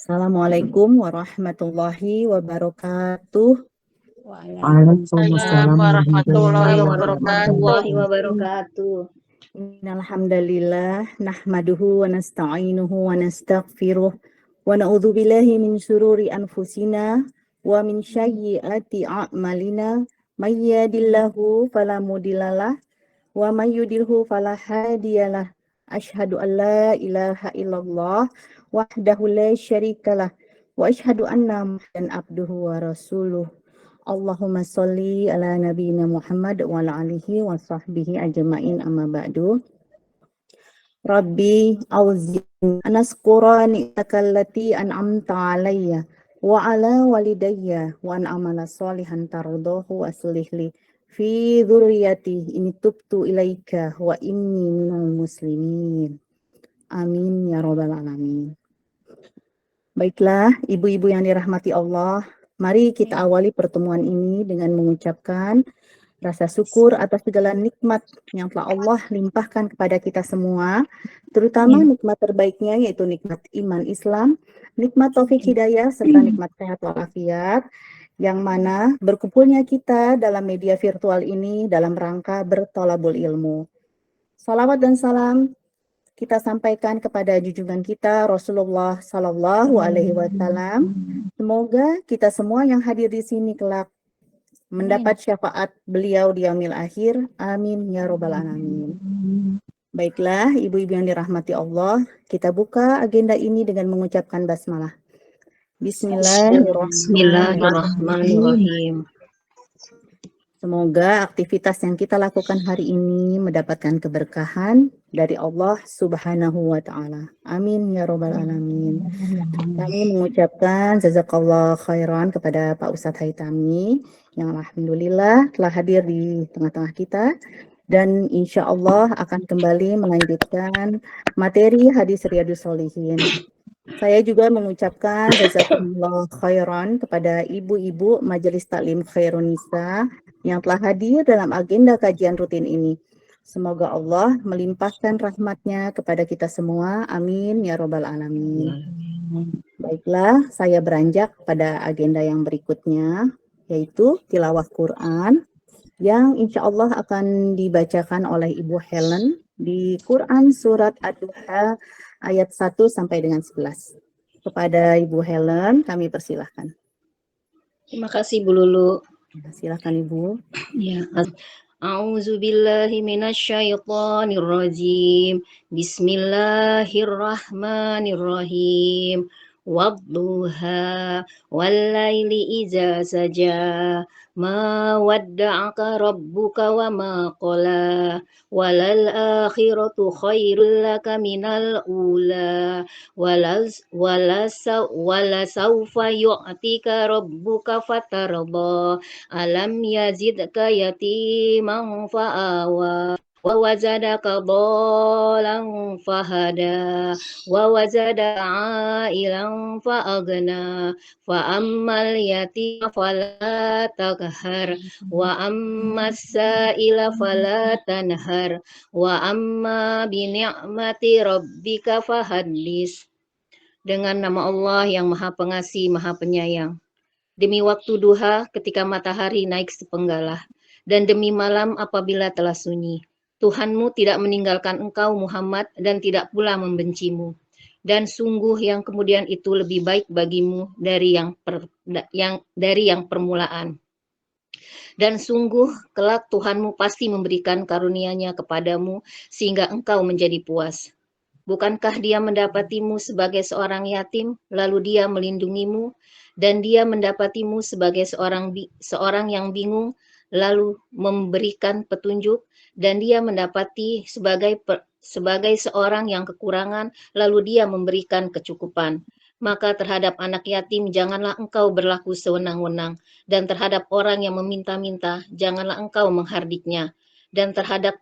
Assalamualaikum warahmatullahi wabarakatuh. Waalaikumsalam warahmatullahi wabarakatuh. Alhamdulillah nahmaduhu wa nasta'inuhu wa nastaghfiruh wa na'udzu billahi min syururi anfusina wa min sayyiati a'malina may yahdihillahu fala mudhillalah wa may yudhlilhu fala hadiyalah. Asyhadu an la ilaha illallah wahdahu la syarikalah wa asyhadu anna Muhammadan abduhu wa rasuluh. Allahumma sholli ala nabiyyina Muhammad wa ala alihi wa sahbihi ajma'in amma ba'du. Rabbi auzi'ni an askura ni'mataka allati an'amta alayya wa ala walidayya wa an amala sholihan tardahu wa aslih li fi dzurriyyati inni tubtu ilaika wa inni minal muslimin. Amin ya rabbal alamin. Baiklah, ibu-ibu yang dirahmati Allah, mari kita awali pertemuan ini dengan mengucapkan rasa syukur atas segala nikmat yang telah Allah limpahkan kepada kita semua, terutama nikmat terbaiknya yaitu nikmat iman Islam, nikmat taufik hidayah, serta nikmat sehat walafiat, yang mana berkumpulnya kita dalam media virtual ini dalam rangka bertolabul ilmu. Salawat dan salam kita sampaikan kepada junjungan kita Rasulullah Sallallahu Alaihi Wasallam. Semoga kita semua yang hadir di sini kelak mendapat syafaat beliau di yaumil akhir. Amin ya robbal alamin. Baiklah, ibu-ibu yang dirahmati Allah, kita buka agenda ini dengan mengucapkan basmalah. Bismillahirrahmanirrahim. Semoga aktivitas yang kita lakukan hari ini mendapatkan keberkahan dari Allah Subhanahu wa Ta'ala. Amin ya robbal alamin. Kami mengucapkan jazakallah khairan kepada Pak Ustadz Haitami yang alhamdulillah telah hadir di tengah-tengah kita dan insya Allah akan kembali melanjutkan materi hadis Riyadhus Shalihin. Saya juga mengucapkan jazakallah khairan kepada ibu-ibu Majelis Taklim Khairun Nisa yang telah hadir dalam agenda kajian rutin ini. Semoga Allah melimpahkan rahmatnya kepada kita semua. Amin ya robbal alamin. Baiklah, saya beranjak pada agenda yang berikutnya, yaitu tilawah Quran, yang insya Allah akan dibacakan oleh Ibu Helen di Quran Surat Ad-Duha ayat 1 sampai dengan 11. Kepada Ibu Helen, kami persilahkan. Terima kasih Bu Lulu. Silakan Ibu. Ya. A'udzu billahi minasyaitonir rajim. Bismillahirrahmanirrahim. Wadduha wallaili idza saja. Ma wadda'aka rabbuka wa ma qala. Walal akhiratu khairul laka minal ula. Walasawfa yu'tika rabbuka fatarda. Alam yazidka yatiman fa'awa wa wajadaka dhalan fahada wa wajada ailan fa'agna fa ammal yatima fala takhar wa ammas sa'ila fala tanhar wa amma bi ni'mati rabbika fahaddis. Dengan nama Allah yang Maha Pengasih, Maha Penyayang. Demi waktu duha ketika matahari naik sepenggalah, dan demi malam apabila telah sunyi. Tuhanmu tidak meninggalkan engkau Muhammad dan tidak pula membencimu. Dan sungguh yang kemudian itu lebih baik bagimu dari yang permulaan. Dan sungguh kelak Tuhanmu pasti memberikan karunia-Nya kepadamu sehingga engkau menjadi puas. Bukankah Dia mendapatimu sebagai seorang yatim, lalu Dia melindungimu, dan Dia mendapatimu sebagai seorang yang bingung, lalu memberikan petunjuk, dan Dia mendapati sebagai seorang yang kekurangan, lalu Dia memberikan kecukupan. Maka terhadap anak yatim janganlah engkau berlaku sewenang-wenang, dan terhadap orang yang meminta-minta janganlah engkau menghardiknya. Dan terhadap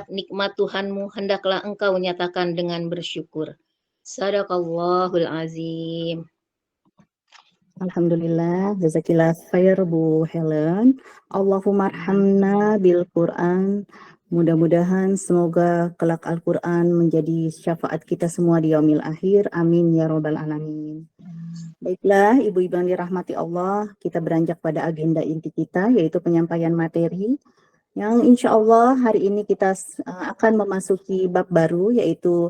nikmat Tuhanmu hendaklah engkau nyatakan dengan bersyukur. Sadaqallahul azim. Alhamdulillah, jazakillah khair Bu Helen. Allahumma arhamna bil Quran Mudah-mudahan semoga kelak Al-Quran menjadi syafaat kita semua di yaumil akhir. Amin ya robbal alamin. Baiklah, ibu-ibu yang dirahmati Allah, kita beranjak pada agenda inti kita, yaitu penyampaian materi. Yang insya Allah hari ini kita akan memasuki bab baru, yaitu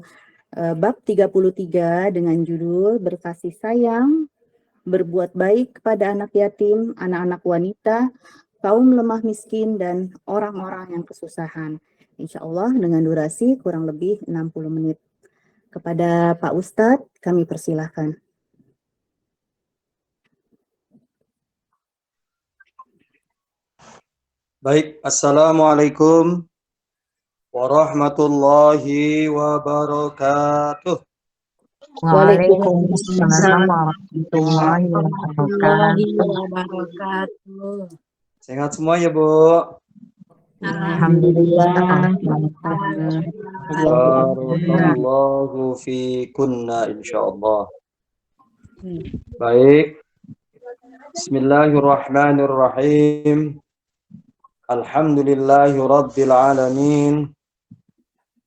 bab 33 dengan judul Berkasih Sayang, Berbuat Baik kepada Anak Yatim, Anak-anak Wanita, kaum lemah miskin, dan orang-orang yang kesusahan. Insya Allah dengan durasi kurang lebih 60 menit. Kepada Pak Ustadz, kami persilahkan. Baik, Assalamualaikum warahmatullahi wabarakatuh. Waalaikumsalam warahmatullahi wabarakatuh. Sehat semua ya, Bu? Alhamdulillah. Barakallahu fikunna insyaallah. Baik. Bismillahirrahmanirrahim. Alhamdulillahi rabbil alamin.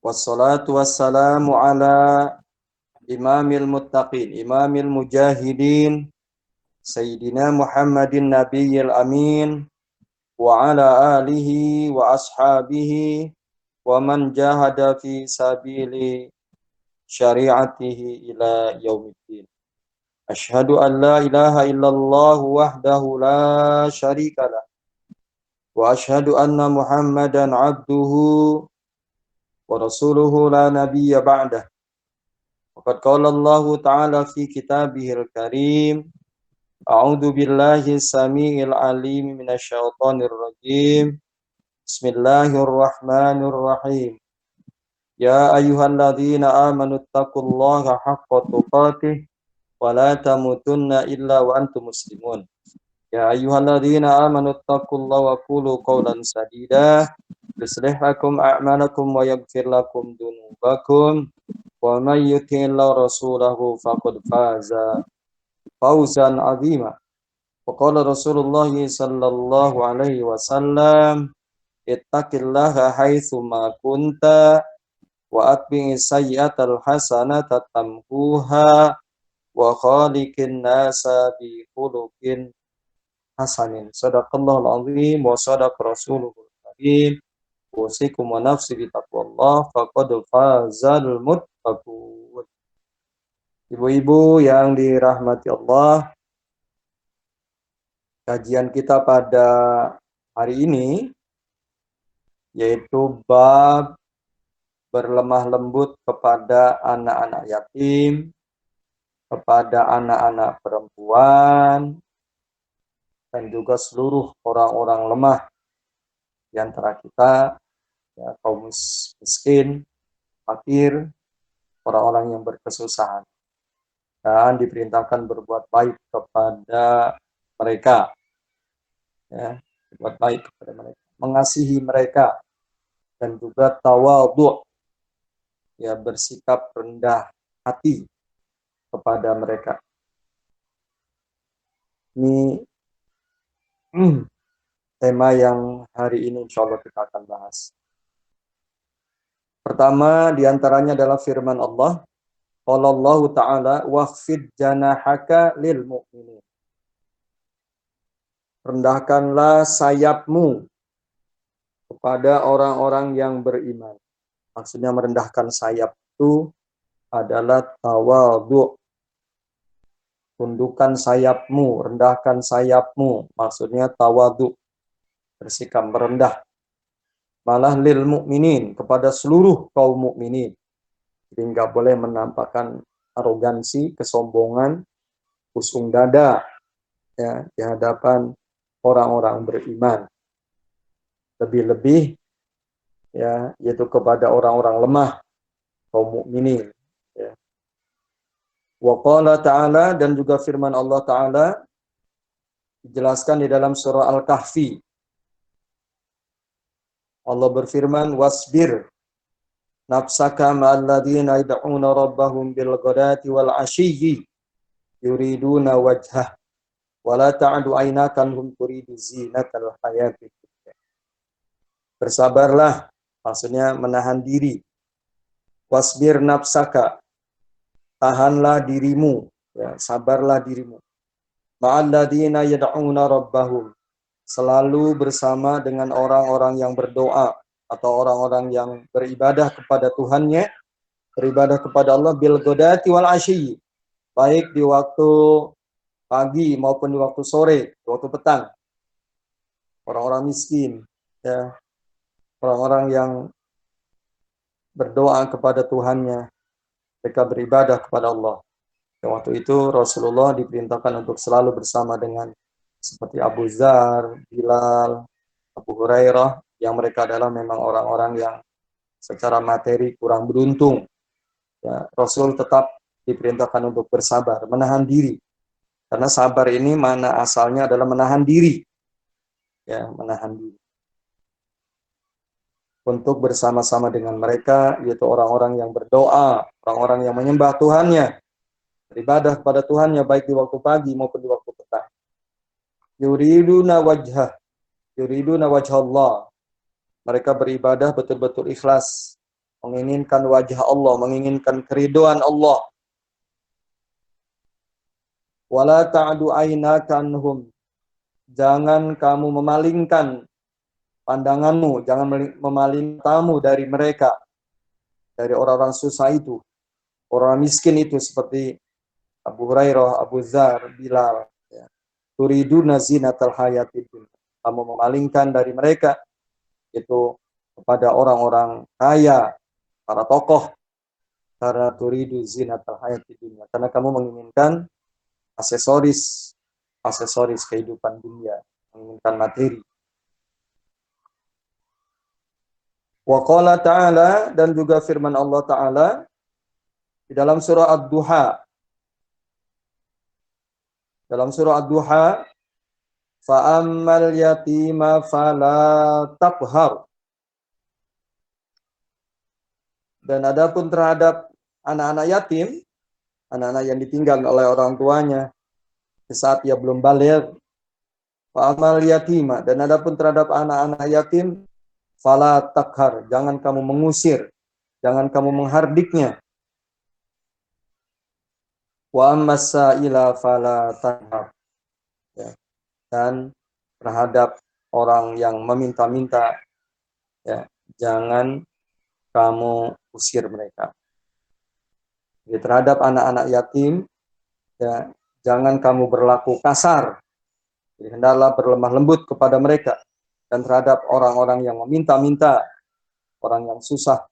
Wassalatu wassalamu ala imamil muttaqin, imamil mujahidin, Sayyidina Muhammadin nabiyil amin, wa ala alihi wa ashabihi wa man jahada fi sabili syari'atihi ila yaumiddin. Asyhadu an la ilaha illallah wahdahu la syarikalah wa asyhadu anna Muhammadan abduhu wa rasuluhu la nabiyya ba'dah. Waqad qala Allah ta'ala fi kitabihil karim, a'udzu billahi samiil alim minasyaitonir rajim. Bismillahirrahmanirrahim. Ya ayyuhalladzina amanu taqullaha haqqa tuqatih wa la tamutunna illa wa antum muslimun. Ya ayyuhalladzina amanu taqullaha wa qulu qawlan sadida yuslih lakum a'malakum wa yaghfir lakum dunubakum wa may yuti'illahu rasulahu faqad faza fawzan 'azima. Wa qala Rasulullah sallallahu alaihi wasallam, ittaqillaha haitsu ma kunta wa atbi'is sayyi'atal hasanata tamhuha wa khaliqin nasa bi khuluqin hasanin. Shadaqallahul azim wa shadaqa rasuluhul karim. Usikum wa nafsi bi taqwallah faqad fazal muttaqun. Ibu-ibu yang dirahmati Allah, kajian kita pada hari ini yaitu bab berlemah lembut kepada anak-anak yatim, kepada anak-anak perempuan, dan juga seluruh orang-orang lemah di antara kita, ya, kaum miskin, fakir, orang-orang yang berkesusahan. Dan diperintahkan berbuat baik kepada mereka, ya, berbuat baik kepada mereka, mengasihi mereka, dan juga tawadhu, ya, bersikap rendah hati kepada mereka. Ini tema yang hari ini insya Allah kita akan bahas. Pertama diantaranya adalah firman Allah, qala Allah Ta'ala waqfid janahaka lil mu'minin. Rendahkanlah sayapmu kepada orang-orang yang beriman. Maksudnya merendahkan sayap itu adalah tawadhu. Tundukkan sayapmu, rendahkan sayapmu, maksudnya tawadhu, bersikap merendah. Malah lil mukminin, kepada seluruh kaum mukminin. Jadi nggak boleh menampakkan arogansi, kesombongan, pusung dada, ya, di hadapan orang-orang beriman. Lebih-lebih, ya, yaitu kepada orang-orang lemah, kaum mukminin. Ya. Wa qala ta'ala, dan juga firman Allah Ta'ala dijelaskan di dalam surah Al-Kahfi. Allah berfirman, wasbir nafsaka ma'alladzina yad'una rabbahum bil ghadati wal 'ashiyyi yuriduna wajhah wa la ta'du 'ainaka anhum turidu zinatal hayatid dunya. Bersabarlah Maksudnya menahan diri. Wasbir nafsaka, tahanlah dirimu, ya, sabarlah dirimu. Ma'alladina yad'una rabbahum, selalu bersama dengan orang-orang yang berdoa atau orang-orang yang beribadah kepada Tuhannya, beribadah kepada Allah bil ghadati wal asyi, baik di waktu pagi maupun di waktu sore, di waktu petang. Orang-orang miskin, ya, orang-orang yang berdoa kepada Tuhannya, mereka beribadah kepada Allah. Dan waktu itu Rasulullah diperintahkan untuk selalu bersama dengan seperti Abu Dzar, Bilal, Abu Hurairah, yang mereka adalah memang orang-orang yang secara materi kurang beruntung. Ya, Rasul tetap diperintahkan untuk bersabar, menahan diri. Karena sabar ini mana asalnya adalah menahan diri. Ya, menahan diri. Untuk bersama-sama dengan mereka, yaitu orang-orang yang berdoa, orang-orang yang menyembah Tuhannya, beribadah kepada Tuhannya baik di waktu pagi maupun di waktu petang. Yuriduna wajhah, yuriduna wajah Allah. Mereka beribadah betul-betul ikhlas, menginginkan wajah Allah, menginginkan keridhaan Allah. Wala ta'du aynaka anhum, jangan kamu memalingkan pandanganmu, jangan memalingkan tamu dari mereka, dari orang-orang susah itu, orang miskin itu seperti Abu Hurairah, Abu Dzar, Bilal. Ya. Turiduna zinatal hayatid dunya, kamu memalingkan dari mereka itu kepada orang-orang kaya, para tokoh, karena turidu zinatal hayatid dunya, karena kamu menginginkan aksesoris kehidupan dunia, menginginkan materi. Wa qala ta'ala, dan juga firman Allah Ta'ala di dalam surah Ad-Duha. Dalam surah Ad-Duha, fa'ammal yatima fala taqhar. Dan adapun terhadap anak-anak yatim, anak-anak yang ditinggal oleh orang tuanya di saat ia belum baligh, fa'ammal yatima, dan adapun terhadap anak-anak yatim, fala takhar, jangan kamu mengusir, jangan kamu menghardiknya. Wa ammas sa'ila fala tanhar. Ya. Dan terhadap orang yang meminta-minta, ya, jangan kamu usir mereka. Jadi terhadap anak-anak yatim, ya, jangan kamu berlaku kasar. Jadi hendaklah berlemah lembut kepada mereka. Dan terhadap orang-orang yang meminta-minta, orang yang susah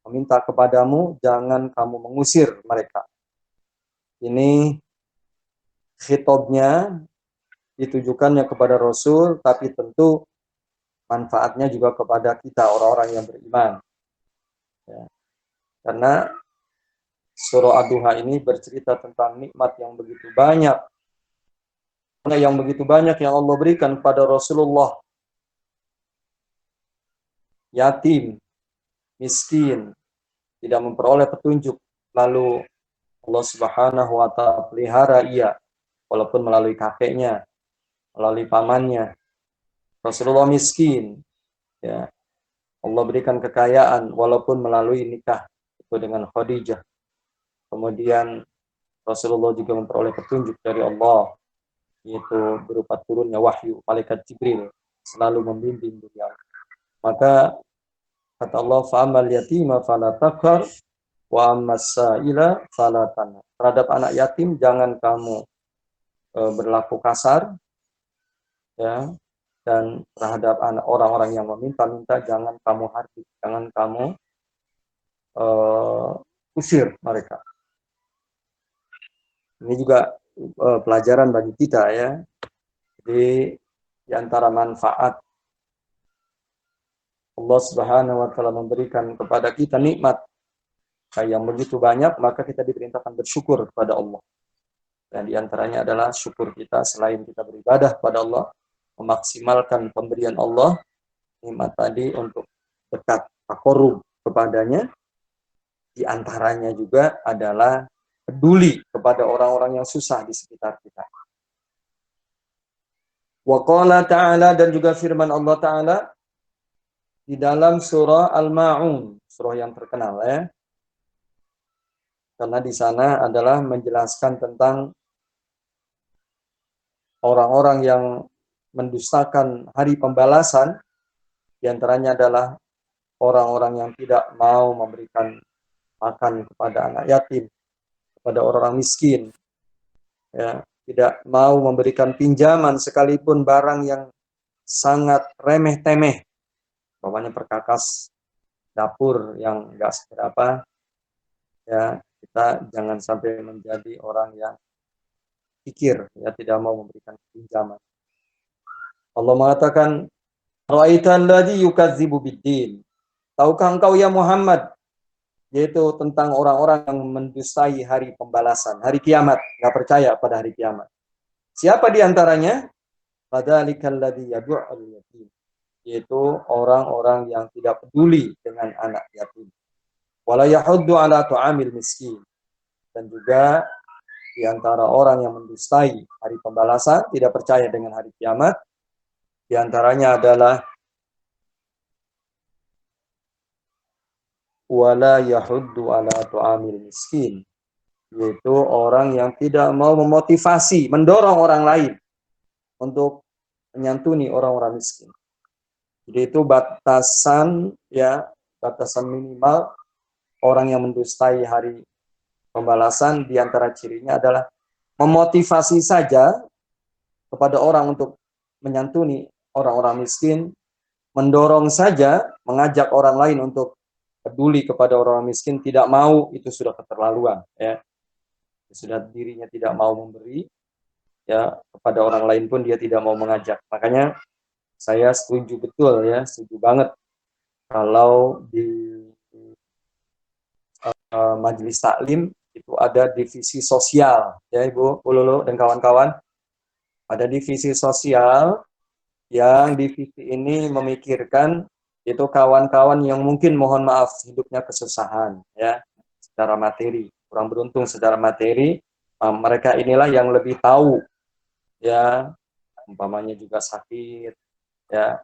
meminta kepadamu, jangan kamu mengusir mereka. Ini khitabnya ditujukannya kepada Rasul, tapi tentu manfaatnya juga kepada kita, orang-orang yang beriman. Ya. Karena surah Ad-Duha ini bercerita tentang nikmat yang begitu banyak. Yang begitu banyak yang Allah berikan kepada Rasulullah. Yatim, miskin, tidak memperoleh petunjuk, lalu Allah Subhanahu wa ta'ala pelihara ia, walaupun melalui kakeknya, melalui pamannya. Rasulullah miskin, ya, Allah berikan kekayaan walaupun melalui nikah itu dengan Khadijah. Kemudian Rasulullah juga memperoleh petunjuk dari Allah, yaitu berupa turunnya wahyu, malaikat Jibril selalu membimbing beliau. Maka kata Allah, fa'amal yatima fala taqhar wa ammas sa'ila fala tanhar. Terhadap anak yatim jangan kamu berlaku kasar, ya, dan terhadap anak orang-orang yang meminta-minta jangan kamu hardik, jangan kamu usir mereka. Ini juga pelajaran bagi kita, ya. Jadi di antara manfaat Allah Subhanahu wa ta'ala memberikan kepada kita nikmat yang begitu banyak, maka kita diperintahkan bersyukur kepada Allah. Dan di antaranya adalah syukur kita selain kita beribadah kepada Allah, memaksimalkan pemberian Allah, nikmat tadi untuk dekat takorub kepadanya. Di antaranya juga adalah peduli kepada orang-orang yang susah di sekitar kita. Wa qala ta'ala, dan juga firman Allah Ta'ala, di dalam surah Al-Ma'un, surah yang terkenal ya. Karena di sana adalah menjelaskan tentang orang-orang yang mendustakan hari pembalasan, di antaranya adalah orang-orang yang tidak mau memberikan makan kepada anak yatim, kepada orang miskin, ya, tidak mau memberikan pinjaman sekalipun barang yang sangat remeh-temeh, umpamanya perkakas dapur yang enggak seberapa, ya, kita jangan sampai menjadi orang yang pikir, ya, tidak mau memberikan pinjaman. Allah mengatakan, "Ra'aital ladzi yukadzibu biddin." Tahukah engkau ya Muhammad, yaitu tentang orang-orang yang mendustai hari pembalasan, hari kiamat, nggak percaya pada hari kiamat. Siapa di antaranya? Fadzalikal ladzi yad'ul yatim, yaitu orang-orang yang tidak peduli dengan anak yatim. Wala yahuddu ala tu'amil miskin, dan juga di antara orang yang mendustai hari pembalasan, tidak percaya dengan hari kiamat, di antaranya adalah wala yahuddu ala tu'amil miskin, yaitu orang yang tidak mau memotivasi, mendorong orang lain untuk menyantuni orang-orang miskin. Jadi itu batasan, ya, batasan minimal orang yang mendustai hari pembalasan. Di antara cirinya adalah memotivasi saja kepada orang untuk menyantuni orang-orang miskin, mendorong saja, mengajak orang lain untuk peduli kepada orang miskin, tidak mau, itu sudah keterlaluan, ya. Sudah dirinya tidak mau memberi, ya, kepada orang lain pun dia tidak mau mengajak. Makanya saya setuju betul, ya, setuju banget kalau di majelis taklim itu ada divisi sosial, ya Ibu Ululu dan kawan-kawan. Ada divisi sosial yang divisi ini memikirkan itu kawan-kawan yang mungkin mohon maaf hidupnya kesusahan, ya, secara materi, kurang beruntung secara materi. Mereka inilah yang lebih tahu, ya, umpamanya juga sakit, ya,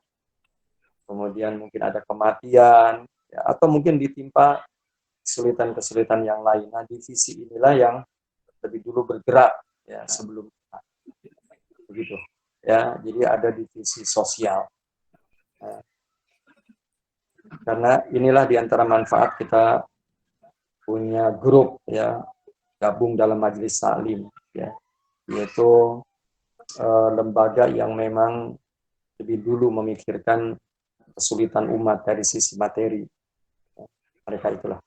kemudian mungkin ada kematian, ya, atau mungkin ditimpa kesulitan-kesulitan yang lain. Nah, divisi inilah yang lebih dulu bergerak, ya, sebelum kita. Begitu, ya. Jadi ada divisi sosial. Nah, karena inilah diantara manfaat kita punya grup, ya, gabung dalam majelis taklim, ya, yaitu lembaga yang memang lebih dulu memikirkan kesulitan umat dari sisi materi. Mereka itulah.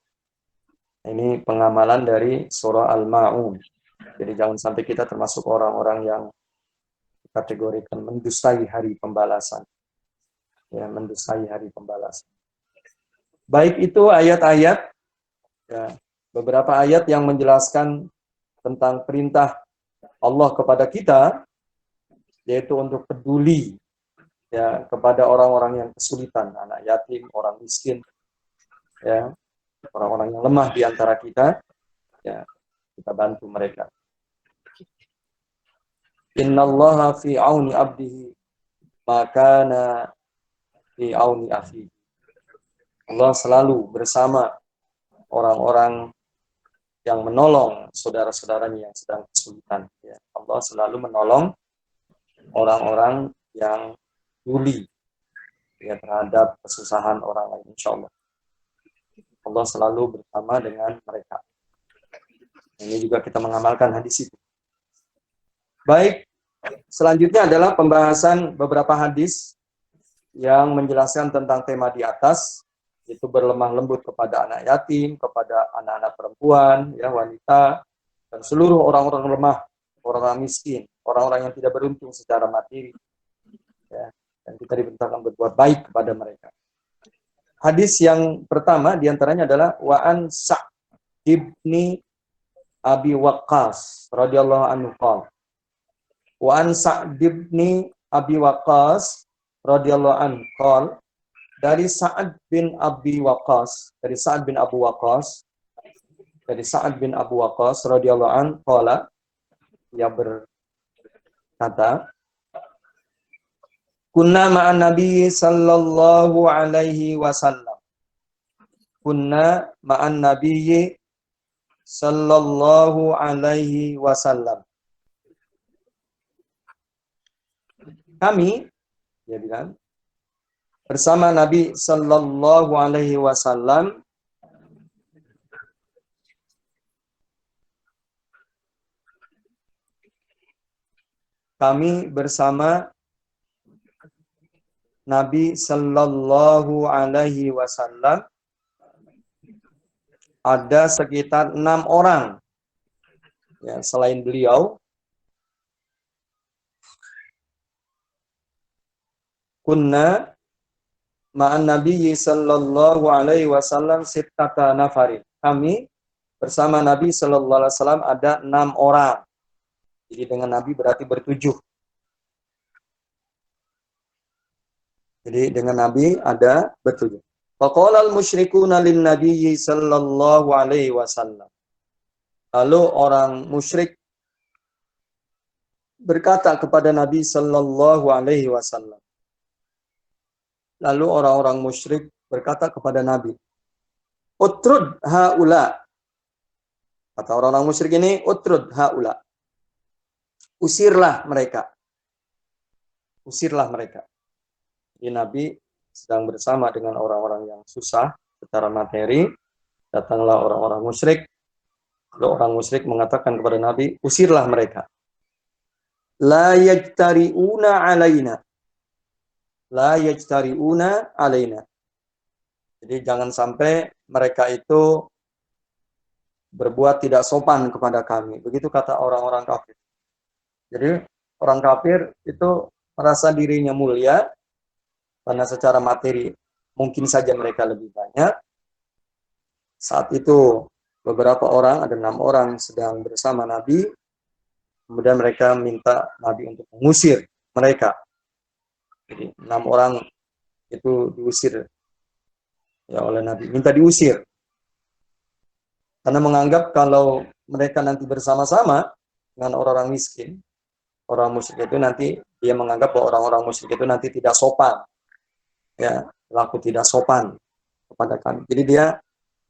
Ini pengamalan dari surah Al-Ma'un. Jadi jangan sampai kita termasuk orang-orang yang kategorikan mendustai hari pembalasan. Ya, mendustai hari pembalasan. Baik itu ayat-ayat, ya, beberapa ayat yang menjelaskan tentang perintah Allah kepada kita, yaitu untuk peduli, ya, kepada orang-orang yang kesulitan, anak yatim, orang miskin, ya, orang-orang yang lemah di antara kita, ya, kita bantu mereka. Innallaha fi auni abdihi makana fi auni akhihi. Allah selalu bersama orang-orang yang menolong saudara-saudaranya yang sedang kesulitan. Ya. Allah selalu menolong orang-orang yang peduli, ya, terhadap kesusahan orang lain, insya Allah. Allah selalu bersama dengan mereka. Ini juga kita mengamalkan hadis itu. Baik, selanjutnya adalah pembahasan beberapa hadis yang menjelaskan tentang tema di atas, yaitu berlemah lembut kepada anak yatim, kepada anak-anak perempuan, ya, wanita, dan seluruh orang-orang lemah, orang-orang miskin, orang-orang yang tidak beruntung secara materi, ya, dan kita diperintahkan berbuat baik kepada mereka. Hadis yang pertama diantaranya adalah Wa'an Sa'd ibni Abi Waqqas radhiyallahu anhu qala. Wa'an Sa'd ibni Abi Waqqas radhiyallahu anhu qala, dari Sa'ad bin Abi Waqqas, dari Sa'ad bin Abu Waqqas, dari Sa'ad bin Abu Waqqas radhiyallahu anhu qala, ia berkata, Kunna ma'an Nabi sallallahu alaihi wasallam. Kunna ma'an Nabi sallallahu alaihi wasallam. Kami, dia bilang, bersama Nabi sallallahu alaihi wasallam kami bersama Nabi sallallahu alaihi wasallam ada sekitar 6 orang ya, selain beliau. Kunna ma'an Nabi sallallahu alaihi wasallam sittata nafarin. Kami bersama Nabi sallallahu alaihi wasallam ada 6 orang. Jadi dengan Nabi berarti bertujuh. Jadi dengan Nabi ada bertujuh. Faqala al-musyrikuna lin Nabi sallallahu alaihi wasallam. Lalu orang musyrik berkata kepada Nabi sallallahu alaihi wasallam. Lalu orang-orang musyrik berkata kepada Nabi, "Utrud haula." Kata orang-orang musyrik ini, "Utrud haula." Usirlah mereka. Usirlah mereka. Jadi Nabi sedang bersama dengan orang-orang yang susah secara materi. Datanglah orang-orang musyrik. Lalu orang musyrik mengatakan kepada Nabi, "Usirlah mereka." La yajtari'una alaina. La yajtari'una alaina. Jadi jangan sampai mereka itu berbuat tidak sopan kepada kami. Begitu kata orang-orang kafir. Jadi orang kafir itu merasa dirinya mulia karena secara materi mungkin saja mereka lebih banyak. Saat itu beberapa orang, ada 6 orang sedang bersama Nabi. Kemudian mereka minta Nabi untuk mengusir mereka. Jadi 6 orang itu diusir ya oleh Nabi, minta diusir. Karena menganggap kalau mereka nanti bersama-sama dengan orang-orang miskin, orang musyrik itu nanti dia menganggap bahwa orang-orang musyrik itu nanti tidak sopan. Ya, laku tidak sopan kepada kami. Jadi dia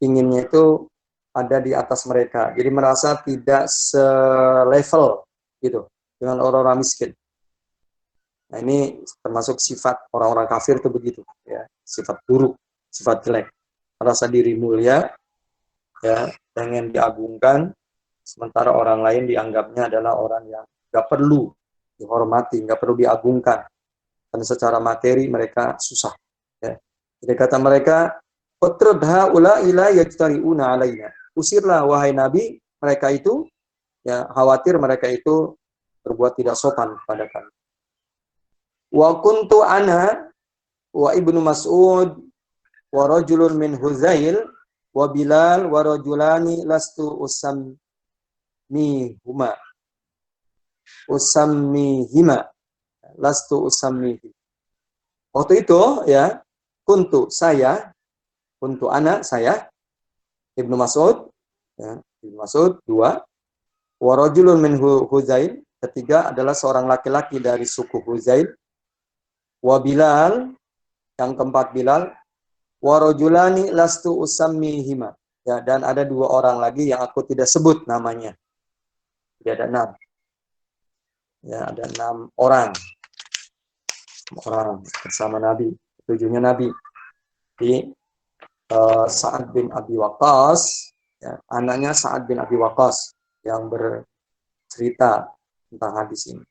inginnya itu ada di atas mereka. Jadi merasa tidak selevel gitu dengan orang-orang miskin. Nah, ini termasuk sifat orang-orang kafir itu begitu, ya, sifat buruk, sifat jelek, merasa diri mulia, ya, pengen diagungkan, sementara orang lain dianggapnya adalah orang yang nggak perlu dihormati, nggak perlu diagungkan, karena secara materi mereka susah. Ya. Jadi kata mereka, "Utrud haula ila yajtari'una alaina." Usirlah wahai Nabi mereka itu, ya, khawatir mereka itu berbuat tidak sopan kepada kami. Wa kuntu ana wa Ibnu Mas'ud wa rajulun min Huzail wa Bilal wa rajulani lastu usammihima. Lastu usammihi. Waktu itu ya, kuntu ana saya Ibnu Mas'ud, ya, Ibnu Mas'ud 2, wa rajulun min Huzail, ketiga adalah seorang laki-laki dari suku Huzail, wa Bilal, yang keempat Bilal, wa rajulani lastu usammihima. Ya, dan ada 2 orang lagi yang aku tidak sebut namanya. Jadi ada 6. Ya, ada 6 orang bersama Nabi. Tujuhnya Nabi. Di Sa'ad bin Abi Waqqas, ya, anaknya Sa'ad bin Abi Waqqas yang bercerita tentang hadis ini.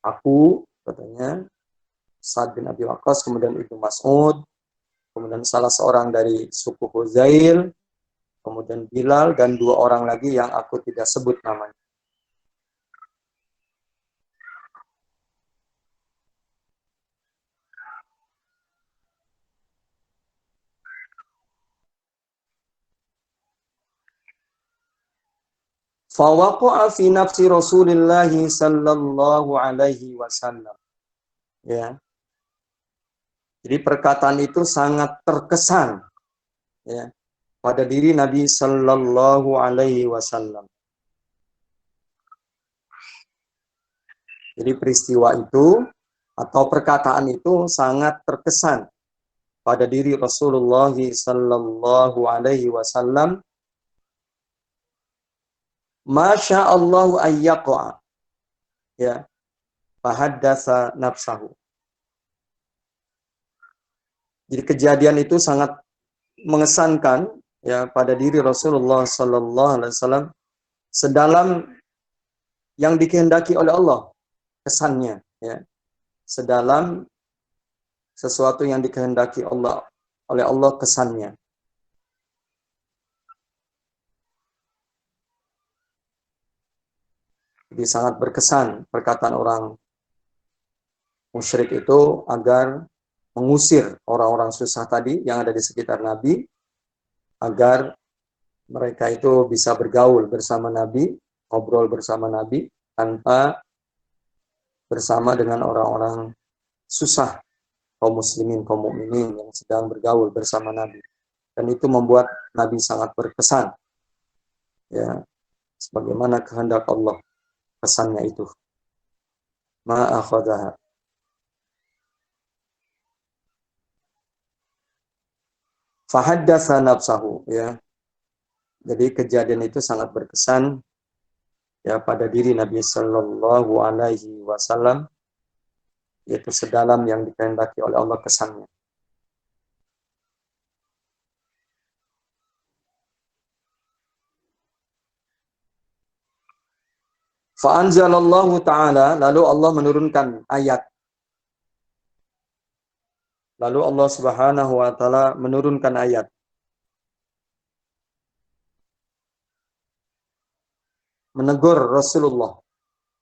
Aku, katanya, Sa'ad bin Abi Waqqas, kemudian Ibnu Mas'ud, kemudian salah seorang dari suku Huzail, kemudian Bilal, dan 2 orang lagi yang aku tidak sebut namanya. Fawaqa'a fi nafsi Rasulillah sallallahu alaihi wasallam. Ya. Jadi perkataan itu sangat terkesan, ya, pada diri Nabi sallallahu alaihi wasallam. Jadi peristiwa itu atau perkataan itu sangat terkesan pada diri Rasulullah sallallahu alaihi wasallam. Masya Allah ayyaqa, ya, fahaddatsa nafsahu. Jadi kejadian itu sangat mengesankan ya pada diri Rasulullah sallallahu alaihi wasallam, sedalam yang dikehendaki oleh Allah kesannya, ya. Sedalam sesuatu yang dikehendaki oleh Allah kesannya. Jadi sangat berkesan perkataan orang musyrik itu agar mengusir orang-orang susah tadi yang ada di sekitar Nabi, agar mereka itu bisa bergaul bersama Nabi, ngobrol bersama Nabi, tanpa bersama dengan orang-orang susah, kaum muslimin, kaum mukminin yang sedang bergaul bersama Nabi. Dan itu membuat Nabi sangat berkesan, ya, sebagaimana kehendak Allah pesannya itu. Ma'akhadaha. Fahaddatsa nafsahu, ya. Jadi kejadian itu sangat berkesan ya pada diri Nabi sallallahu alaihi wasallam, yaitu sedalam yang dikehendaki oleh Allah kesannya. Fa'anzalallahu ta'ala, lalu Allah menurunkan ayat. Lalu Allah Subhanahu wa taala menurunkan ayat. Menegur Rasulullah.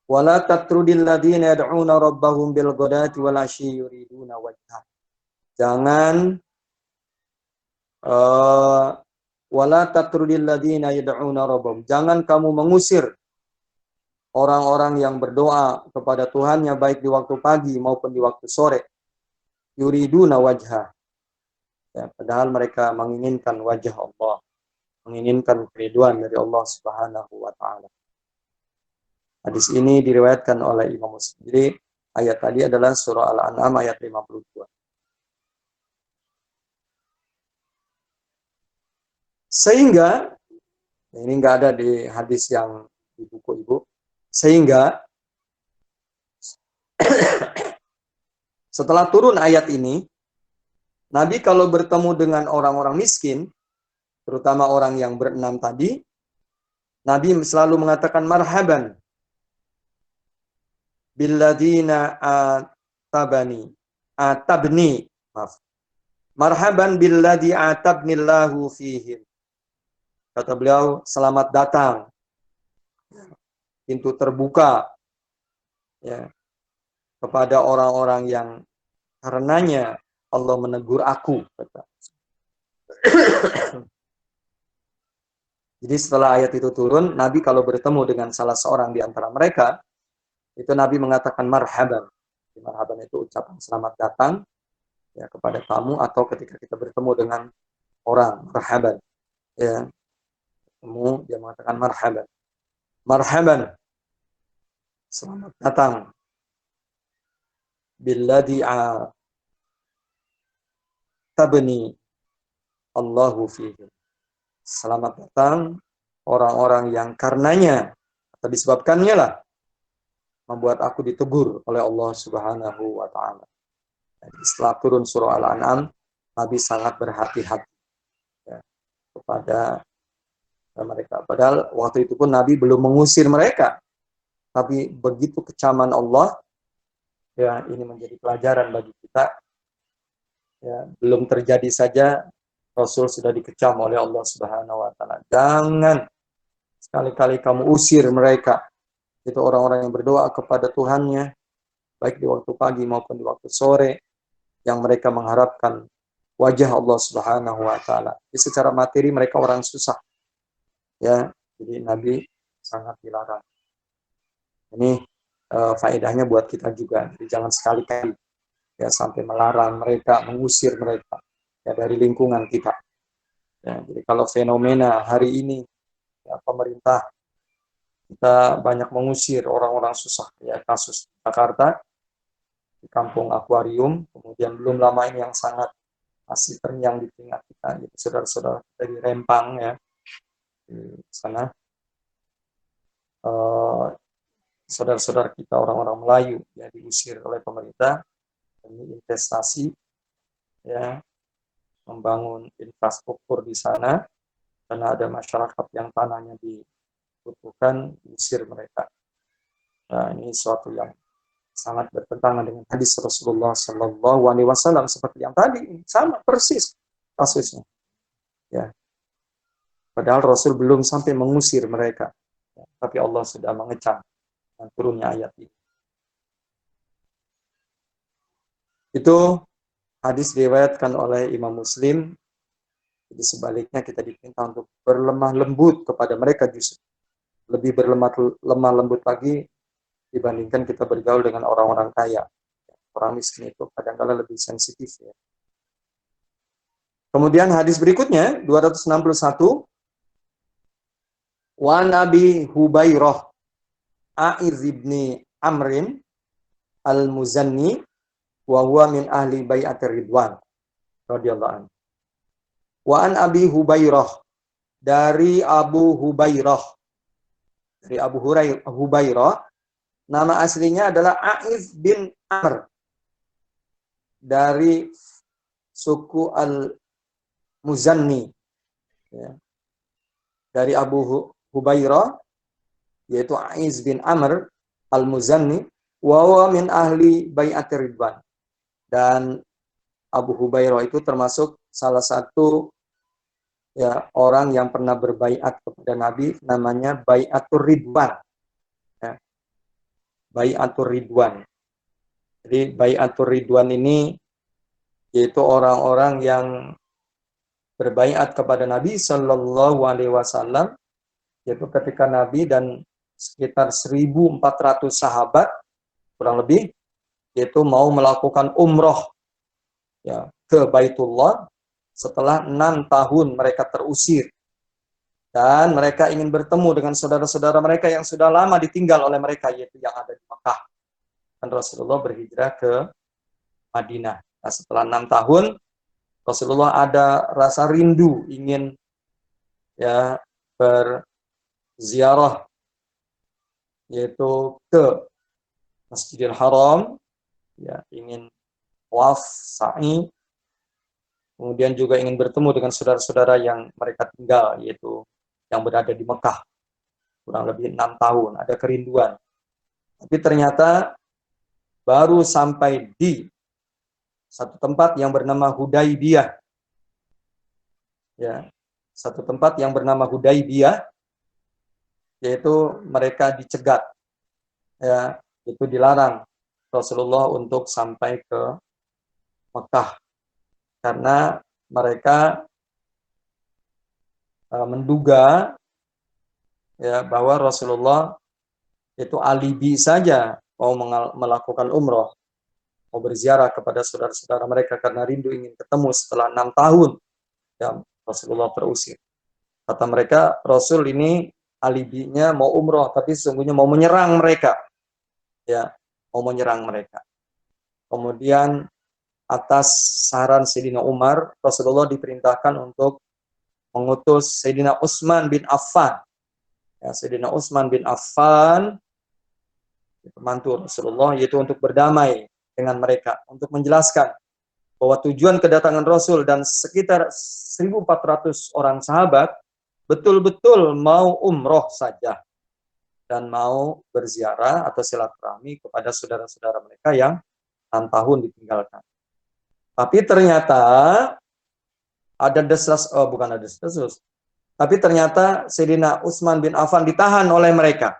Wala tatrudil ladzina yad'una rabbahum bil ghadati wal 'ashyi yuriduna wajha. Jangan wala tatrudil ladzina yad'una rabbahum. Jangan kamu mengusir orang-orang yang berdoa kepada Tuhannya baik di waktu pagi maupun di waktu sore. Yuriduna wajha. Ya, padahal mereka menginginkan wajah Allah, menginginkan keriduan dari Allah Subhanahu wa taala. Hadis ini diriwayatkan oleh Imam Muslim. Jadi ayat tadi adalah surah Al-An'am ayat 52. Sehingga ini enggak ada di hadis yang di buku Ibu. Sehingga setelah turun ayat ini, Nabi kalau bertemu dengan orang-orang miskin, terutama orang yang berenam tadi, Nabi selalu mengatakan marhaban billadzina atabni. Maaf. Marhaban billadzi atabnillahu fihim. Kata beliau, selamat datang. Pintu terbuka ya kepada orang-orang yang karenanya Allah menegur aku, kata. Jadi setelah ayat itu turun, Nabi kalau bertemu dengan salah seorang di antara mereka, itu Nabi mengatakan marhaban. Marhaban itu ucapan selamat datang ya kepada tamu, atau ketika kita bertemu dengan orang, marhaban. Ya. Ketemu dia mengatakan marhaban. Marhaban. Selamat datang. Billadzi tabni Allahu fihi. Selamat datang orang-orang yang karenanya atau disebabkannya lah membuat aku ditegur oleh Allah Subhanahu wa taala. Setelah turun surah Al-An'am, Nabi sangat berhati-hati ya, kepada mereka. Padahal waktu itu pun Nabi belum mengusir mereka. Tapi begitu kecaman Allah, ya ini menjadi pelajaran bagi kita. Ya, belum terjadi saja Rasul sudah dikecam oleh Allah Subhanahu wa taala. Jangan sekali-kali kamu usir mereka. Itu orang-orang yang berdoa kepada Tuhannya baik di waktu pagi maupun di waktu sore, yang mereka mengharapkan wajah Allah Subhanahu wa taala. Jadi secara materi mereka orang susah. Ya, jadi Nabi sangat dilarang. Ini faedahnya buat kita juga. Jadi jangan sekali-kali ya sampai melarang mereka, mengusir mereka ya dari lingkungan kita. Ya, jadi kalau fenomena hari ini ya, pemerintah kita banyak mengusir orang-orang susah ya, kasus Jakarta di kampung akuarium, kemudian belum lama ini yang sangat masih terngiang di telinga kita, gitu, saudara-saudara dari Rempang ya, di sana, saudara-saudara kita orang-orang Melayu ya diusir oleh pemerintah demi investasi ya, membangun infrastruktur di sana, karena ada masyarakat yang tanahnya dibutuhkan, diusir mereka. Nah, ini suatu yang sangat bertentangan dengan hadis Rasulullah Shallallahu Alaihi Wasallam, seperti yang tadi, sama persis kasusnya. Ya, padahal Rasul belum sampai mengusir mereka, ya, tapi Allah sudah mengecam dan turunnya ayat ini. Itu hadis diriwayatkan oleh Imam Muslim. Jadi sebaliknya kita diminta untuk berlemah lembut kepada mereka, justru lebih berlemah lembut lagi dibandingkan kita bergaul dengan orang-orang kaya. Orang miskin itu kadang-kadang lebih sensitif ya. Kemudian hadis berikutnya 261, wa Nabi Hubairah Aiz ibni Amrin al-Muzanni wa huwa min ahli bai'atir Ridwan radhiyallahu anhu. Wa an Abi Hubairah, dari Abu Hubairah, dari Abu Hubairah, nama aslinya adalah Aiz bin Amr, dari suku Al-Muzanni ya. Dari Abu Hubairah, yaitu Aiz bin Amr Al-Muzanni, wa huwa min ahli bai'atir Ridwan. Dan Abu Hubairah itu termasuk salah satu ya orang yang pernah berbaiat kepada Nabi, namanya Bai'atur Ridwan. Ya. Bai'atur Ridwan. Jadi Bai'atur Ridwan ini yaitu orang-orang yang berbaiat kepada Nabi Shallallahu Alaihi Wasallam, yaitu ketika Nabi dan sekitar 1.400 sahabat kurang lebih, yaitu mau melakukan umroh ya ke Baitullah setelah 6 tahun mereka terusir, dan mereka ingin bertemu dengan saudara-saudara mereka yang sudah lama ditinggal oleh mereka, yaitu yang ada di Makkah. Dan Rasulullah berhijrah ke Madinah. Nah, setelah 6 tahun Rasulullah ada rasa rindu ingin ya berziarah, yaitu ke Masjidil Haram, ya ingin tawaf, sa'i, kemudian juga ingin bertemu dengan saudara-saudara yang mereka tinggal, yaitu yang berada di Mekah kurang lebih 6 tahun, ada kerinduan. Tapi ternyata baru sampai di satu tempat yang bernama Hudaybiyah. Ya, satu tempat yang bernama Hudaybiyah, yaitu mereka dicegat. Ya, itu dilarang Rasulullah untuk sampai ke Mekah karena mereka menduga ya bahwa Rasulullah itu alibi saja mau melakukan umroh, mau berziarah kepada saudara-saudara mereka karena rindu ingin ketemu setelah 6 tahun ya Rasulullah terusir. Kata mereka, Rasul ini alibinya mau umroh, tapi sesungguhnya mau menyerang mereka. Ya, mau menyerang mereka. Kemudian atas saran Sayyidina Umar, Rasulullah diperintahkan untuk mengutus Sayyidina Utsman bin Affan. Ya, Sayyidina Utsman bin Affan, pembantu Rasulullah, yaitu untuk berdamai dengan mereka, untuk menjelaskan bahwa tujuan kedatangan Rasul dan sekitar 1.400 orang sahabat betul-betul mau umroh saja dan mau berziarah atau silaturahmi kepada saudara-saudara mereka yang 6 tahun ditinggalkan. Tapi ternyata ada desas-desus. Tapi ternyata Sayyidina Utsman bin Affan ditahan oleh mereka.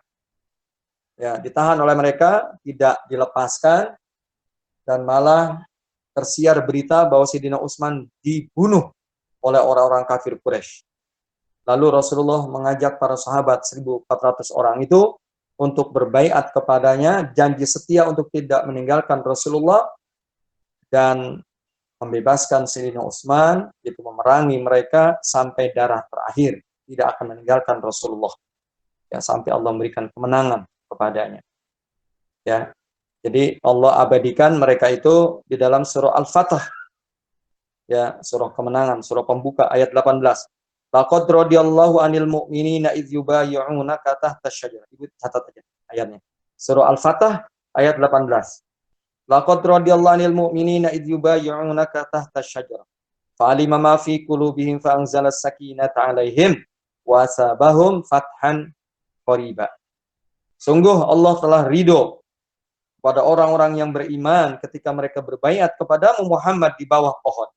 Ya, ditahan oleh mereka, tidak dilepaskan, dan malah tersiar berita bahwa Sayyidina Utsman dibunuh oleh orang-orang kafir Quraisy. Lalu Rasulullah mengajak para sahabat 1.400 orang itu untuk berbaiat kepadanya, janji setia untuk tidak meninggalkan Rasulullah dan membebaskan Sayyidina Utsman, yaitu memerangi mereka sampai darah terakhir, tidak akan meninggalkan Rasulullah. Ya, sampai Allah memberikan kemenangan kepadanya. Ya. Jadi Allah abadikan mereka itu di dalam surah Al-Fatah. Ya, surah kemenangan, surah pembuka ayat 18. Laqad radiyallahu 'anil mu'minina idz yubayyi'unaka tahta asy-syajarah. Ibu catat aja ayatnya. Surah Al-Fatah ayat 18. Laqad radiyallahu 'anil mu'minina idz yubayyi'unaka tahta asy-syajarah. Fa'alima ma fi qulubihim fa'anzala as-sakinata 'alaihim wa asabahum fathan qariba. Sungguh Allah telah ridho pada orang-orang yang beriman ketika mereka berbaiat kepadamu Muhammad di bawah pohon.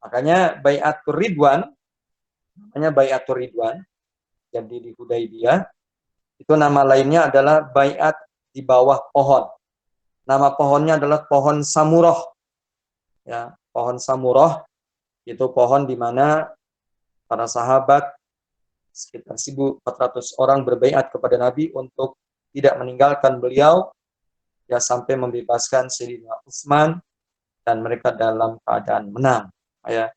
Makanya baiatur ridwan, namanya baiatur ridwan, jadi di Hudaybiyah, itu nama lainnya adalah baiat di bawah pohon. Nama pohonnya adalah pohon Samurah. Ya, pohon Samurah itu pohon di mana para sahabat sekitar 1.400 orang berbaiat kepada Nabi untuk tidak meninggalkan beliau ya sampai membebaskan Sayyidina Utsman dan mereka dalam keadaan menang. Ya,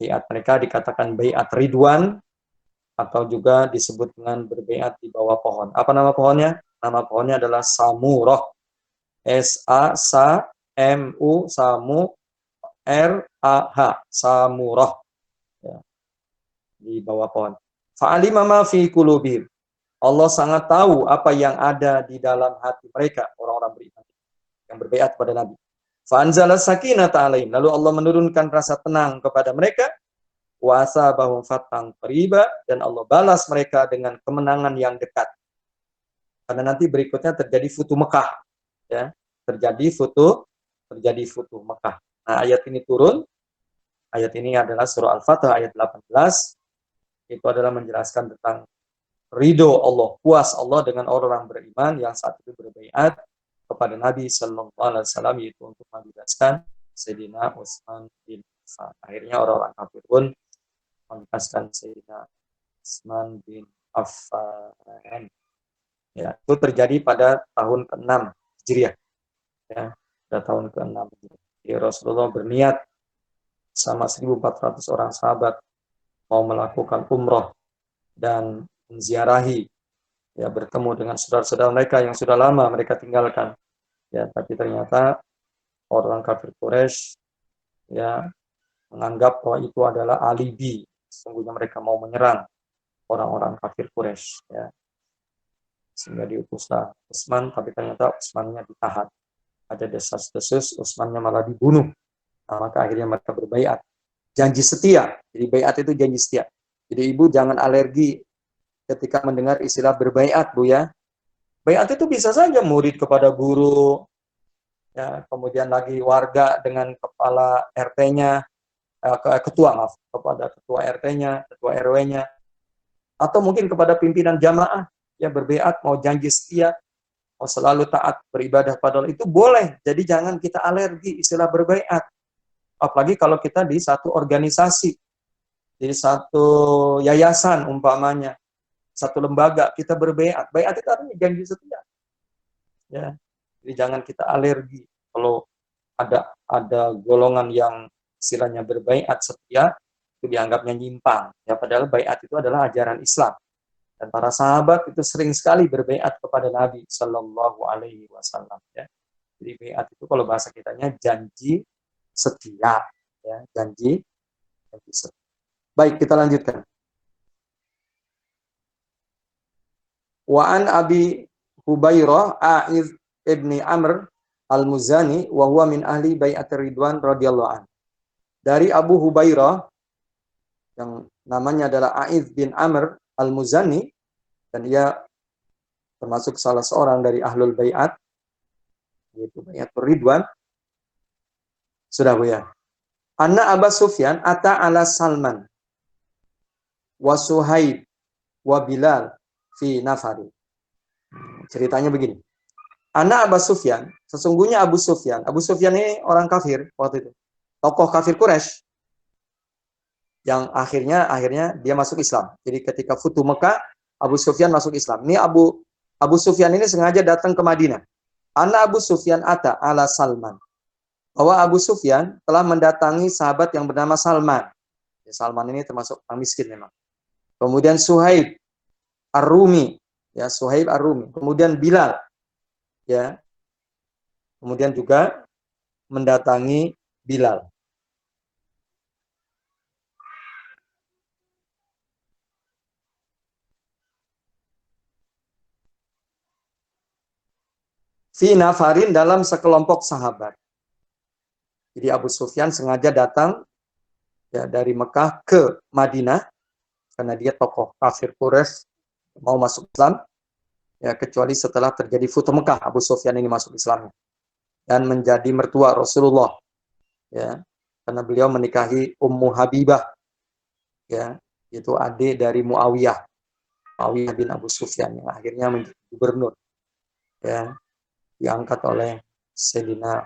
baiat mereka dikatakan baiat ridwan atau juga disebut dengan berbaiat di bawah pohon. Apa nama pohonnya? Nama pohonnya adalah Samurah. S-A-S-A-M-U Samu R-A-H. Samurah. Ya, di bawah pohon. Fa'alima ma fi qulubihim. Allah sangat tahu apa yang ada di dalam hati mereka, orang-orang beriman yang berbaiat kepada Nabi. Fa'anzala sakinata 'alaihim. Lalu Allah menurunkan rasa tenang kepada mereka. Wa asabahum fathan qariba, dan Allah balas mereka dengan kemenangan yang dekat. Karena nanti berikutnya terjadi Futuh Mekah, ya. Terjadi Futuh Mekah. Nah, ayat ini turun. Ayat ini adalah surah Al-Fatah ayat 18. Itu adalah menjelaskan tentang ridho Allah, puas Allah dengan orang beriman yang saat itu berbaiat kepada Nabi Sallallahu Alaihi Wasallam, yaitu untuk membebaskan Sayyidina Utsman bin Affan. Akhirnya orang-orang kafir pun membebaskan Sayyidina Utsman bin Affan. Ya, itu terjadi pada tahun ke-6 Hijriah. Ya, pada tahun ke-6 Hijriah. Jadi Rasulullah berniat sama 1.400 orang sahabat mau melakukan umroh dan menziarahi, ya, bertemu dengan saudara-saudara mereka yang sudah lama mereka tinggalkan, ya, tapi ternyata orang kafir Quraisy, ya, menganggap bahwa itu adalah alibi, sesungguhnya mereka mau menyerang orang-orang kafir Quraisy, ya, sehingga diutuslah Utsman, tapi ternyata Utsmannya ditahan, ada desas-desus, Utsmannya malah dibunuh. Nah, maka akhirnya mereka berbaiat, janji setia. Jadi baiat itu janji setia. Jadi ibu jangan alergi ketika mendengar istilah berbaiat, Bu, ya. Baiat itu bisa saja murid kepada guru, ya, kemudian lagi warga dengan kepala RT-nya, kepada ketua RT-nya, ketua RW-nya, atau mungkin kepada pimpinan jamaah, ya, berbaiat, mau janji setia, mau selalu taat beribadah pada Allah, itu boleh. Jadi jangan kita alergi istilah berbaiat. Apalagi kalau kita di satu organisasi, di satu yayasan umpamanya, satu lembaga, kita berbaiat. Baiat itu artinya janji setia. Ya. Jadi jangan kita alergi. Kalau ada golongan yang istilahnya berbaiat setia, itu dianggapnya nyimpang. Ya, padahal baiat itu adalah ajaran Islam. Dan para sahabat itu sering sekali berbaiat kepada Nabi Sallallahu Alaihi Wasallam. Ya. Jadi baiat itu kalau bahasa kitanya janji setia, ya, janji setia. Baik, kita lanjutkan. Wa an Abi Hubairah A'idh ibni Amr al-Muzani wa huwa min ahli bai'at Ridwan radhiyallahu an. Dari Abu Hubairah yang namanya adalah A'idh bin Amr al-Muzani, dan ia termasuk salah seorang dari ahlul bai'at, yaitu bai'at Ridwan. Sudah, Bu, ya. Anna Aba Sufyan ata ala Salman wa Suhaib wa Bilal fi nafari. Ceritanya begini. Anna Aba Sufyan, sesungguhnya Abu Sufyan ini orang kafir waktu itu. Tokoh kafir Quraisy yang akhirnya dia masuk Islam. Jadi ketika Futuh Mekah, Abu Sufyan masuk Islam. Ini Abu Sufyan ini sengaja datang ke Madinah. Anna Abu Sufyan ata ala Salman. Bahwa Abu Sufyan telah mendatangi sahabat yang bernama Salman. Ya, Salman ini termasuk orang miskin memang. Kemudian Suhaib Ar-Rumi, ya, Suhaib Ar-Rumi. Kemudian Bilal, ya, kemudian juga mendatangi Bilal. Fi nafarin, dalam sekelompok sahabat. Jadi Abu Sufyan sengaja datang ya dari Mekah ke Madinah karena dia tokoh kafir Quraisy, mau masuk Islam ya, kecuali setelah terjadi Futuh Mekah Abu Sufyan ini masuk Islam dan menjadi mertua Rasulullah ya, karena beliau menikahi Ummu Habibah ya, itu adik dari Muawiyah bin Abu Sufyan yang akhirnya menjadi gubernur ya, diangkat oleh Sayyidina